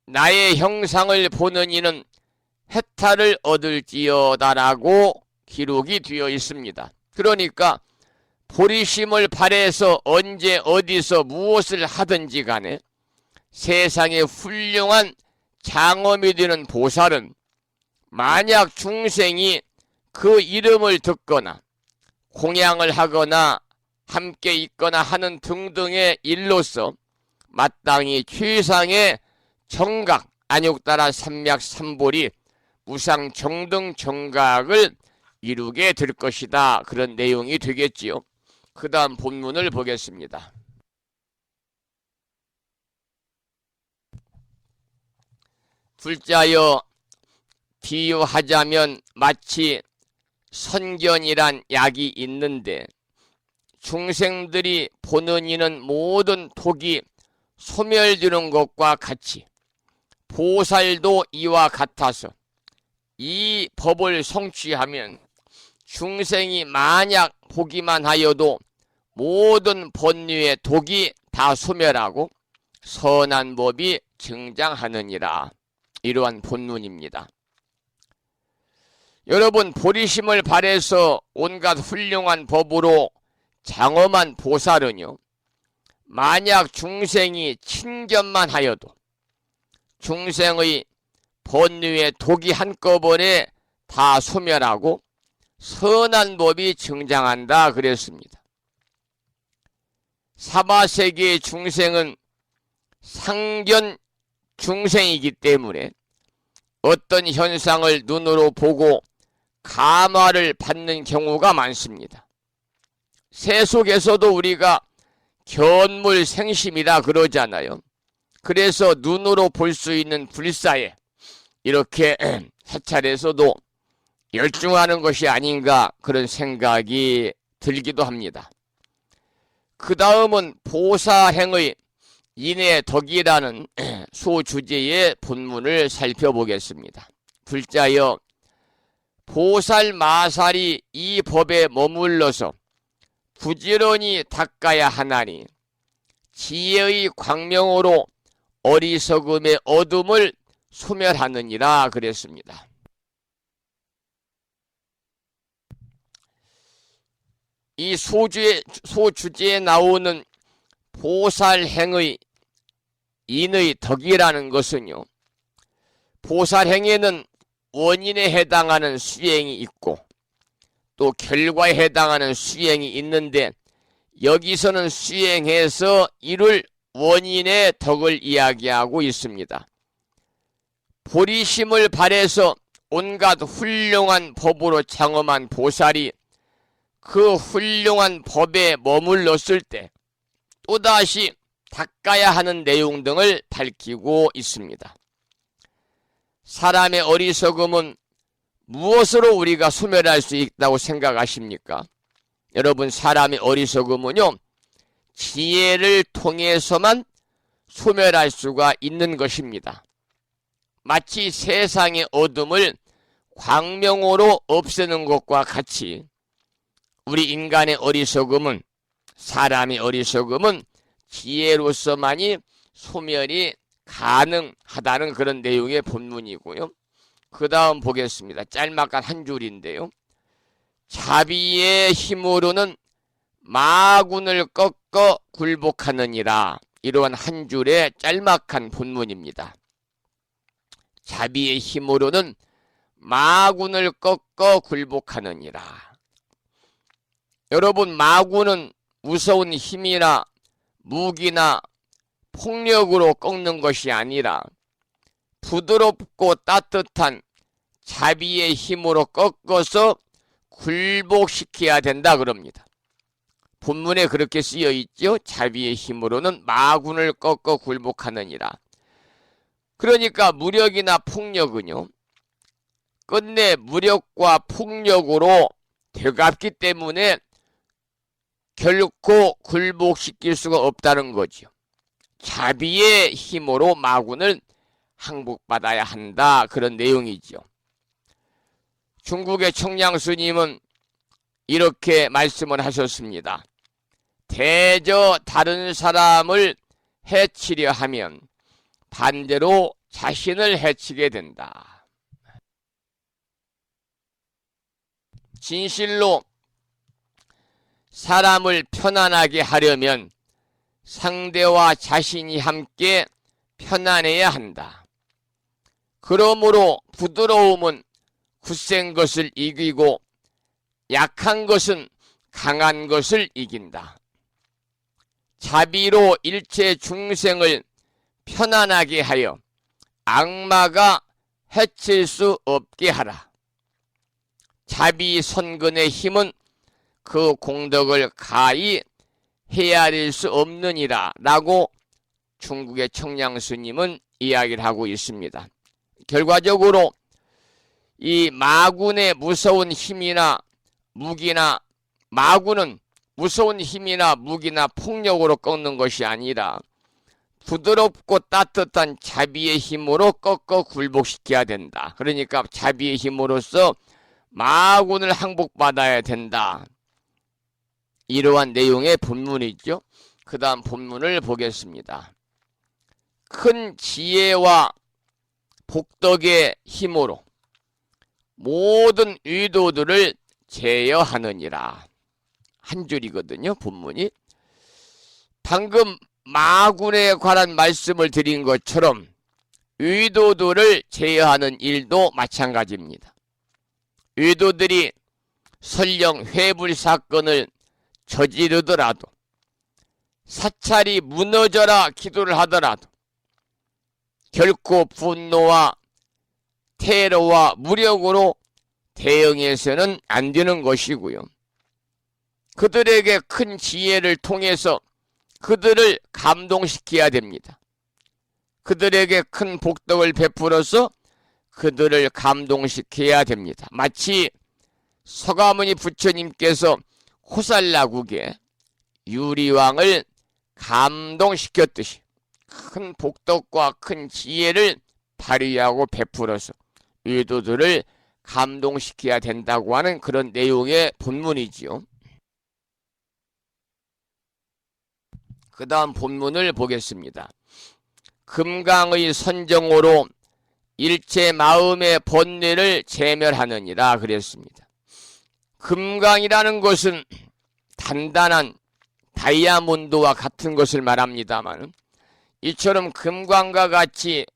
나의 형상을 보는 이는 해탈을 얻을지어다라고 기록이 되어 있습니다. 그러니까 보리심을 발해서 언제 어디서 무엇을 하든지 간에 세상에 훌륭한 장엄이 되는 보살은 만약 중생이 그 이름을 듣거나 공양을 하거나 함께 있거나 하는 등등의 일로서 마땅히 최상의 정각, 안욕따라 삼맥삼보리 무상정등 정각을 이루게 될 것이다. 그런 내용이 되겠지요. 그 다음 본문을 보겠습니다. 둘째여, 비유하자면 마치 선견이란 약이 있는데 중생들이 보는 이는 모든 독이 소멸되는 것과 같이 보살도 이와 같아서 이 법을 성취하면 중생이 만약 보기만 하여도 모든 번뇌의 독이 다 소멸하고 선한 법이 증장하느니라. 이러한 본문입니다. 여러분, 보리심을 발해서 온갖 훌륭한 법으로 장엄한 보살은요, 만약 중생이 친견만 하여도 중생의 번뇌의 독이 한꺼번에 다 소멸하고 선한 법이 증장한다 그랬습니다. 사바세계의 중생은 상견 중생이기 때문에 어떤 현상을 눈으로 보고 감화를 받는 경우가 많습니다. 새 속에서도 우리가 견물생심이라 그러잖아요. 그래서 눈으로 볼 수 있는 불사에 이렇게 사찰에서도 열중하는 것이 아닌가 그런 생각이 들기도 합니다. 그 다음은 보사행의 인해덕이라는 소주제의 본문을 살펴보겠습니다. 둘째여, 보살마살이 이 법에 머물러서 부지런히 닦아야 하나니 지혜의 광명으로 어리석음의 어둠을 소멸하느니라 그랬습니다. 이 소주제에 나오는 보살행의 인의 덕이라는 것은요, 보살행에는 원인에 해당하는 수행이 있고 또 결과에 해당하는 수행이 있는데, 여기서는 수행해서 이룰 원인의 덕을 이야기하고 있습니다. 보리심을 발해서 온갖 훌륭한 법으로 장엄한 보살이 그 훌륭한 법에 머물렀을 때 또다시 닦아야 하는 내용 등을 밝히고 있습니다. 사람의 어리석음은 무엇으로 우리가 소멸할 수 있다고 생각하십니까? 여러분, 사람의 어리석음은요, 지혜를 통해서만 소멸할 수가 있는 것입니다. 마치 세상의 어둠을 광명으로 없애는 것과 같이 우리 인간의 어리석음은, 사람의 어리석음은 지혜로서만이 소멸이 가능하다는 그런 내용의 본문이고요. 그 다음 보겠습니다. 짤막한 한 줄인데요. 자비의 힘으로는 마군을 꺾어 굴복하느니라. 이러한 한 줄의 짤막한 본문입니다. 자비의 힘으로는 마군을 꺾어 굴복하느니라. 여러분, 마군은 무서운 힘이나 무기나 폭력으로 꺾는 것이 아니라 부드럽고 따뜻한 자비의 힘으로 꺾어서 굴복시켜야 된다 그럽니다. 본문에 그렇게 쓰여 있죠. 자비의 힘으로는 마군을 꺾어 굴복하느니라. 그러니까 무력이나 폭력은요, 끝내 무력과 폭력으로 되갚기 때문에 결코 굴복시킬 수가 없다는 거죠. 자비의 힘으로 마군을 항복받아야 한다, 그런 내용이죠. 중국의 청량스님은 이렇게 말씀을 하셨습니다. 대저 다른 사람을 해치려 하면 반대로 자신을 해치게 된다. 진실로 사람을 편안하게 하려면 상대와 자신이 함께 편안해야 한다. 그러므로 부드러움은 굳센 것을 이기고 약한 것은 강한 것을 이긴다. 자비로 일체 중생을 편안하게 하여 악마가 해칠 수 없게 하라. 자비 선근의 힘은 그 공덕을 가히 헤아릴 수 없느니라 라고 중국의 청량스님은 이야기를 하고 있습니다. 결과적으로 이 마군의 무서운 힘이나 무기나, 마군은 무서운 힘이나 무기나 폭력으로 꺾는 것이 아니라 부드럽고 따뜻한 자비의 힘으로 꺾어 굴복시켜야 된다. 그러니까 자비의 힘으로써 마군을 항복받아야 된다. 이러한 내용의 본문이죠. 그 다음 본문을 보겠습니다. 큰 지혜와 복덕의 힘으로 모든 의도들을 제어하느니라. 한 줄이거든요, 본문이. 방금 마군에 관한 말씀을 드린 것처럼 의도들을 제어하는 일도 마찬가지입니다. 의도들이 설령 회불 사건을 저지르더라도, 사찰이 무너져라 기도를 하더라도 결코 분노와 테러와 무력으로 대응해서는 안 되는 것이고요. 그들에게 큰 지혜를 통해서 그들을 감동시켜야 됩니다. 그들에게 큰 복덕을 베풀어서 그들을 감동시켜야 됩니다. 마치 서가모니 부처님께서 호살라국의 유리왕을 감동시켰듯이 큰 복덕과 큰 지혜를 발휘하고 베풀어서 의도들을 감동시켜야 된다고 하는 그런 내용의 본문이지요. 그 다음 본문을 보겠습니다. 금강의 선정으로 일체 마음의 번뇌를 제멸하느니라 그랬습니다. 금강이라는 것은 단단한 다이아몬드와 같은 것을 말합니다만, 이처럼 금광과 같이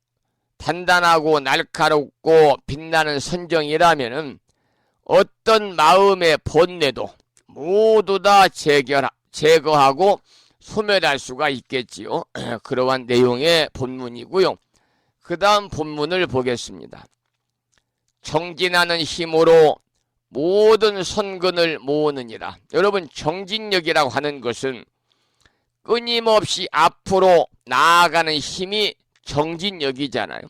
단단하고 날카롭고 빛나는 선정이라면 어떤 마음의 번뇌도 모두 다 제거하고 소멸할 수가 있겠지요. 그러한 내용의 본문이고요. 그 다음 본문을 보겠습니다. 정진하는 힘으로 모든 선근을 모으느니라. 여러분, 정진력이라고 하는 것은 끊임없이 앞으로 나아가는 힘이 정진력이잖아요.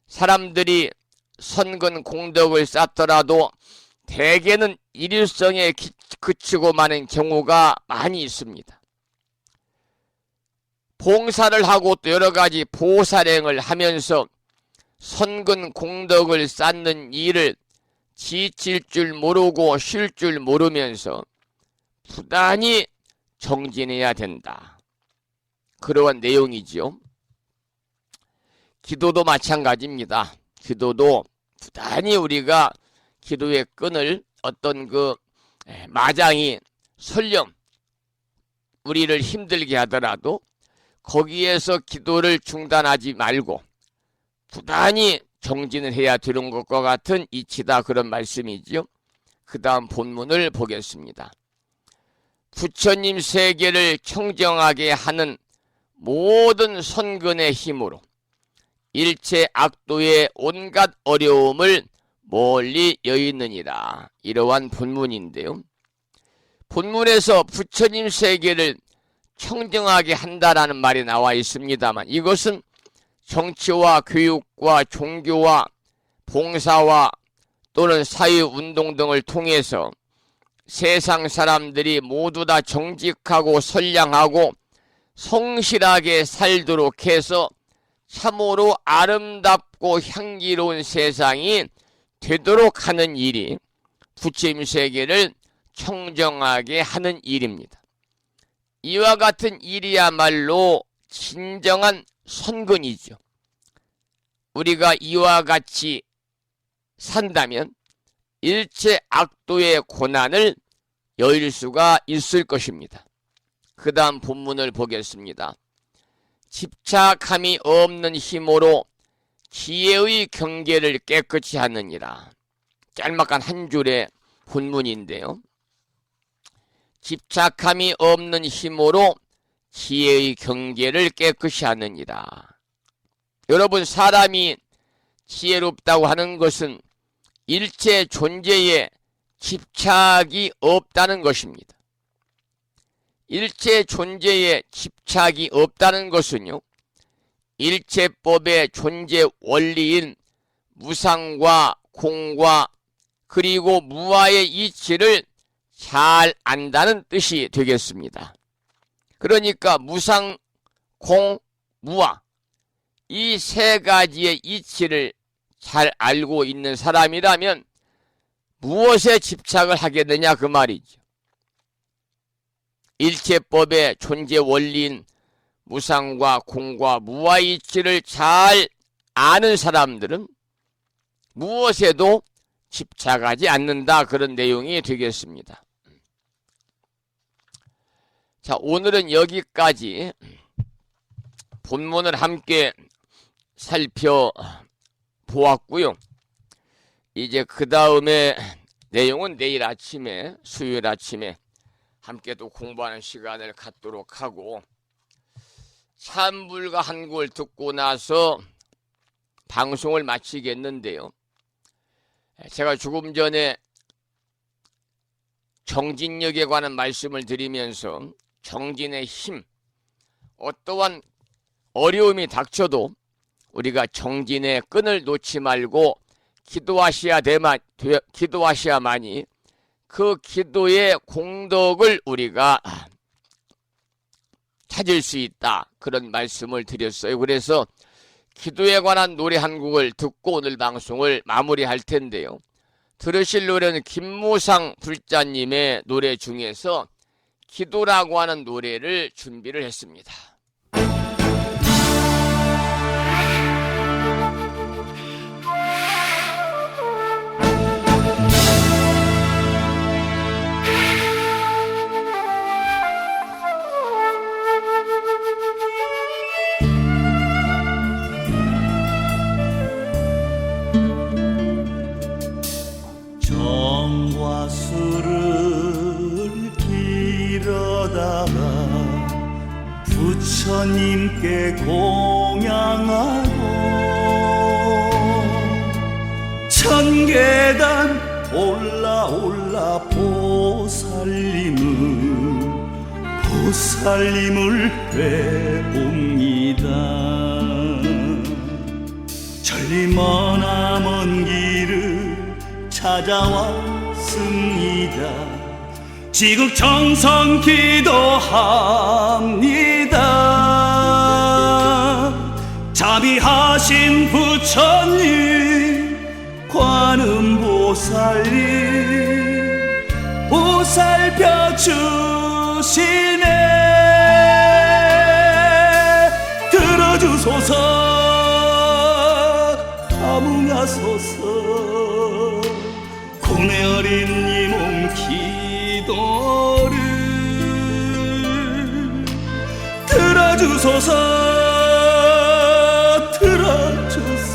사람들이 선근 공덕을 쌓더라도 대개는 일일성에 그치고 마는 경우가 많이 있습니다. 봉사를 하고 또 여러 가지 보살행을 하면서 선근 공덕을 쌓는 일을 지칠 줄 모르고 쉴 줄 모르면서 부단히 정진해야 된다. 그러한 내용이지요. 기도도 마찬가지입니다. 기도도 부단히 우리가 기도의 끈을 어떤 그 마장이 설령 우리를 힘들게 하더라도 거기에서 기도를 중단하지 말고 부단히 정진을 해야 되는 것과 같은 이치다, 그런 말씀이지요. 그 다음 본문을 보겠습니다. 부처님 세계를 청정하게 하는 모든 선근의 힘으로 일체 악도의 온갖 어려움을 멀리 여의느니라. 이러한 본문인데요. 본문에서 부처님 세계를 청정하게 한다라는 말이 나와 있습니다만, 이것은 정치와 교육과 종교와 봉사와 또는 사회운동 등을 통해서 세상 사람들이 모두 다 정직하고 선량하고 성실하게 살도록 해서 참으로 아름답고 향기로운 세상이 되도록 하는 일이 부처님 세계를 청정하게 하는 일입니다. 이와 같은 일이야말로 진정한 선근이죠. 우리가 이와 같이 산다면 일체 악도의 고난을 여일 수가 있을 것입니다. 그 다음 본문을 보겠습니다. 집착함이 없는 힘으로 지혜의 경계를 깨끗이 하느니라. 짤막한 한 줄의 본문인데요. 집착함이 없는 힘으로 지혜의 경계를 깨끗이 하느니라. 여러분, 사람이 지혜롭다고 하는 것은 일체 존재에 집착이 없다는 것입니다. 일체 존재에 집착이 없다는 것은요, 일체법의 존재 원리인 무상과 공과 그리고 무아의 이치를 잘 안다는 뜻이 되겠습니다. 그러니까 무상, 공, 무아, 이 세 가지의 이치를 잘 알고 있는 사람이라면 무엇에 집착을 하겠느냐, 그 말이죠. 일체법의 존재 원리인 무상과 공과 무아의 이치를 잘 아는 사람들은 무엇에도 집착하지 않는다, 그런 내용이 되겠습니다. 자, 오늘은 여기까지 본문을 함께 살펴보았고요. 이제 그 다음에 내용은 내일 아침에, 수요일 아침에 함께 또 공부하는 시간을 갖도록 하고, 찬불가 한 곡을 듣고 나서 방송을 마치겠는데요. 제가 조금 전에 정진력에 관한 말씀을 드리면서 정진의 힘, 어떠한 어려움이 닥쳐도 우리가 정진의 끈을 놓지 말고 기도하셔야만이 그 기도의 공덕을 우리가 찾을 수 있다, 그런 말씀을 드렸어요. 그래서 기도에 관한 노래 한 곡을 듣고 오늘 방송을 마무리할 텐데요. 들으실 노래는 김무상 불자님의 노래 중에서 기도라고 하는 노래를 준비를 했습니다. 정화수를 길어다가 부처님께 공양하고 천계단 올라 보살님을 뵈옵니다. 천리 머나먼 길을 찾아왔습니다. 지극정성 기도합니다. 자비하신 부처님 부처님 관음보살님 보살펴 주시네. 들어주소서 감응하소서 고뇌 어린 이 몸 기도를 들어주소서 들어주소서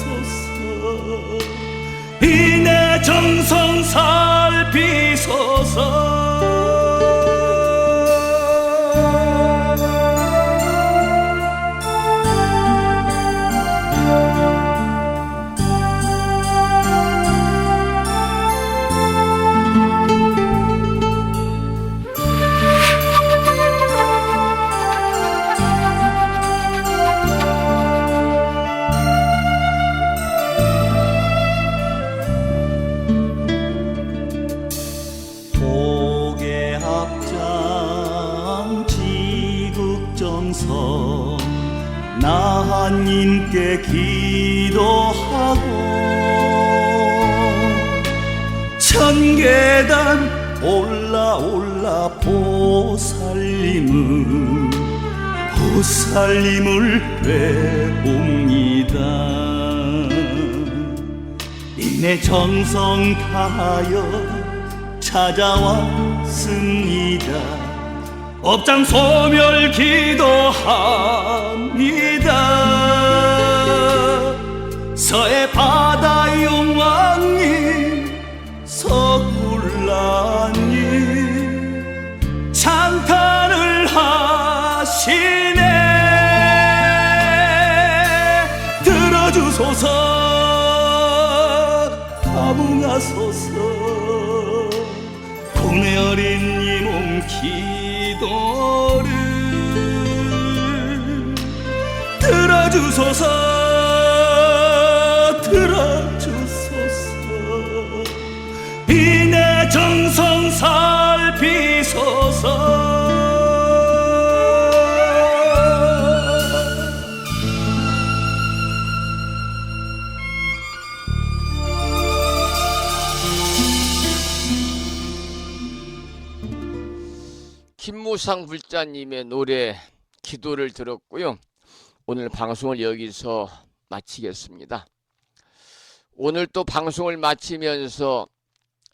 이내 정성 살피소서. 지국정성 나 하나님께 기도하고 천계단 올라 보살님을 뵈옵니다. 이내 정성 다하여 찾아왔습니다. 업장 소멸 기도합니다. 서해 바다 용왕님 석굴라님 찬탄을 하시네. 들어주소서 감응하소서 고뇌 어린 이 몸 기도를 들어주소서 이내 정성 살피소서. 김무상 불자님의 노래 기도를 들었고요. 오늘 방송을 여기서 마치겠습니다. 오늘 또 방송을 마치면서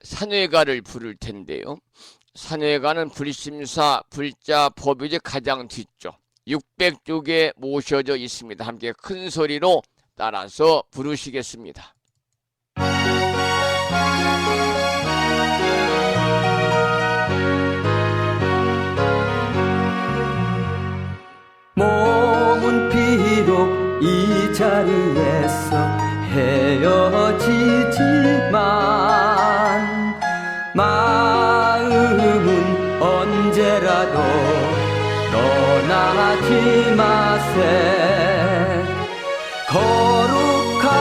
산회가를 부를 텐데요. 산회가는 불심사 불자 법요제 가장 뒤쪽 600쪽에 모셔져 있습니다. 함께 큰 소리로 따라서 부르시겠습니다. 몸은 비록 이 자리에서 헤어지지만 마음은 언제라도 떠나지 마세. 거룩하신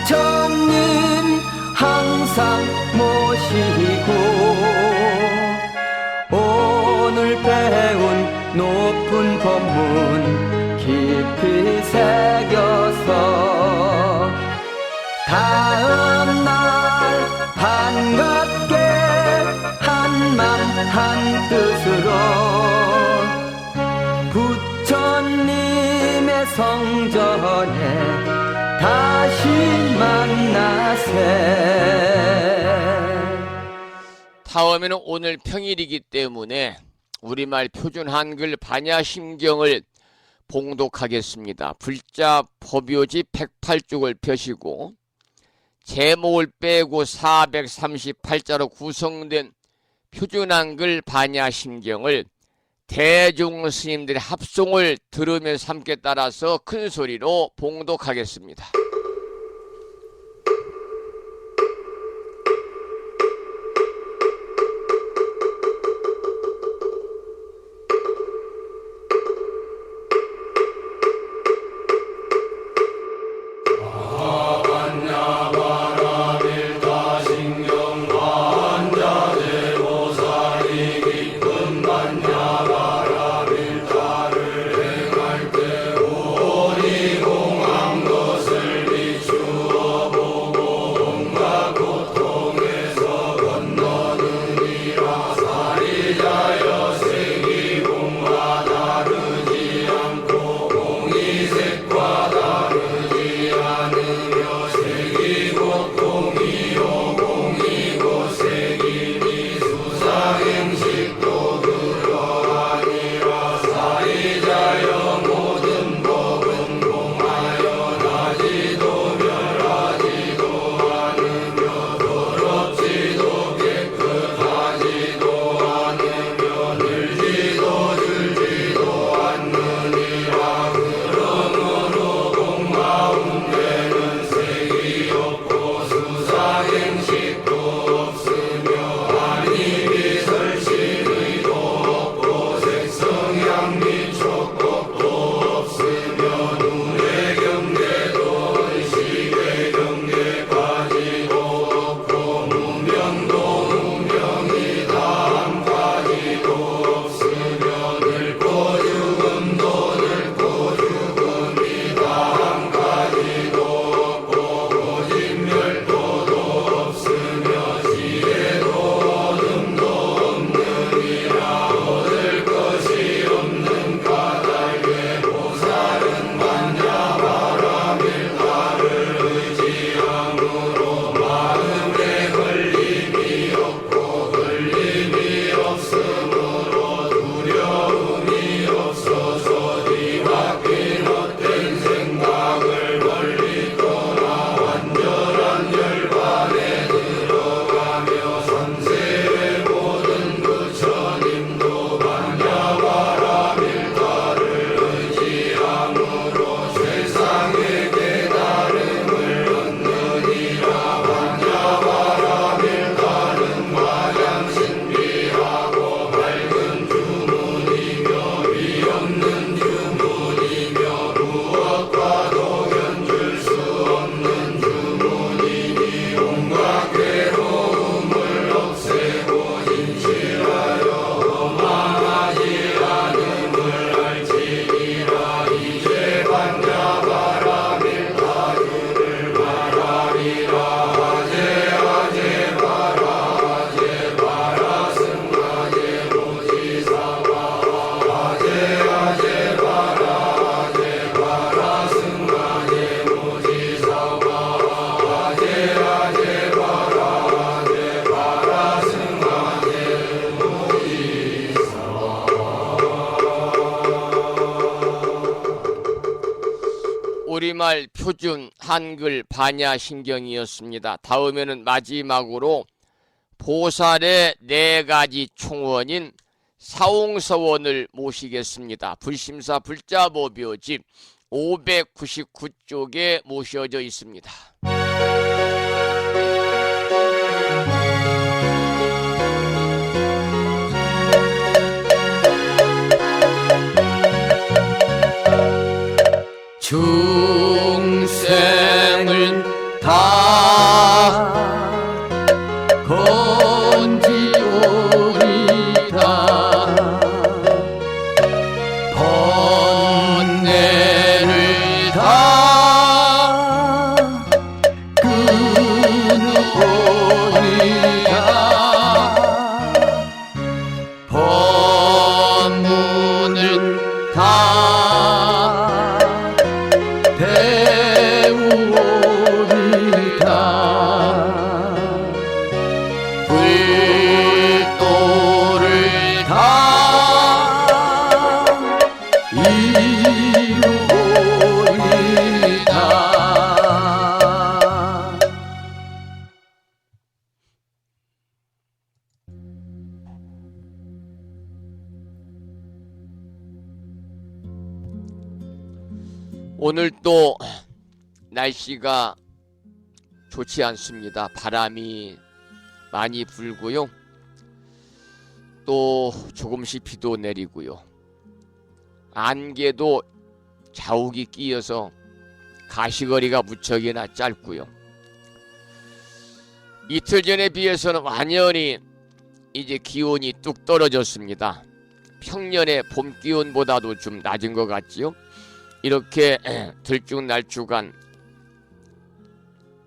부처님 항상 모시고 오늘 배운 높은 법문 깊이 새겨서 다음날 반갑게 한맘 한뜻으로 부처님의 성전에 다시 만나세. 다음에는 오늘 평일이기 때문에 우리말 표준 한글 반야심경을 봉독하겠습니다. 불자 법요지 108쪽을 펴시고 제목을 빼고 438자로 구성된 표준 한글 반야심경을 대중 스님들의 합송을 들으면서 함께 따라서 큰 소리로 봉독하겠습니다. 것을 우리말 표준 한글 반야 신경이었습니다. 다음에는 마지막으로 보살의 4가지 총원인 사홍서원을 모시겠습니다. 불심사 불자보묘집 599쪽에 모셔져 있습니다. 중생을 다 건지오리다 번뇌를 다 끊으오리다 법문을 다 배우오리다 불도를 다 이루오리다. 오늘 또 날씨가 좋지 않습니다. 바람이 많이 불고요. 또 조금씩 비도 내리고요. 안개도 자욱이 끼어서 가시거리가 무척이나 짧고요. 이틀 전에 비해서는 완연히 이제 기온이 뚝 떨어졌습니다. 평년의 봄 기온보다도 좀 낮은 것 같지요. 이렇게 들쭉날쭉한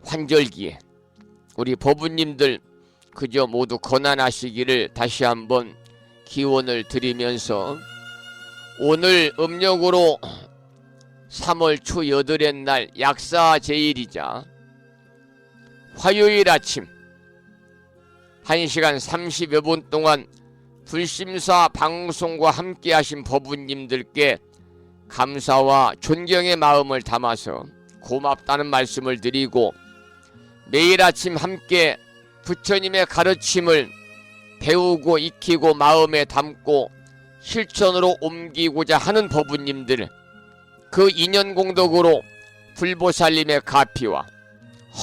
환절기에 우리 법부님들 그저 모두 건안하시기를 다시 한번 기원을 드리면서 오늘 음력으로 3월 초 8의 날 약사제일이자 화요일 아침 1시간 30여 분 동안 불심사 방송과 함께 하신 법부님들께 감사와 존경의 마음을 담아서 고맙다는 말씀을 드리고 매일 아침 함께 부처님의 가르침을 배우고 익히고 마음에 담고 실천으로 옮기고자 하는 법부님들 그 인연공덕으로 불보살님의 가피와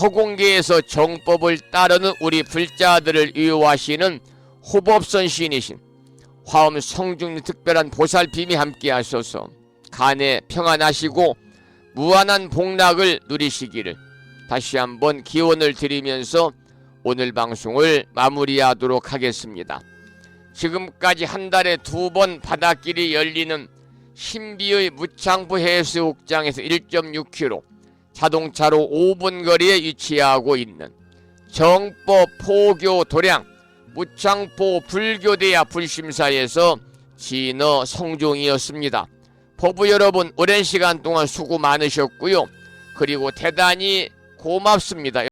허공계에서 정법을 따르는 우리 불자들을 위로하시는 호법선 신이신 화엄 성중님 특별한 보살핌이 함께 하셔서 간에 평안하시고 무한한 복락을 누리시기를 다시 한번 기원을 드리면서 오늘 방송을 마무리하도록 하겠습니다. 지금까지 한 달에 2번 바닷길이 열리는 신비의 무창포 해수욕장에서 1.6km 자동차로 5분 거리에 위치하고 있는 정법 포교 도량 무창포 불교대야 불심사에서 진어 성종이었습니다. 법부 여러분 오랜 시간 동안 수고 많으셨고요. 그리고 대단히 고맙습니다.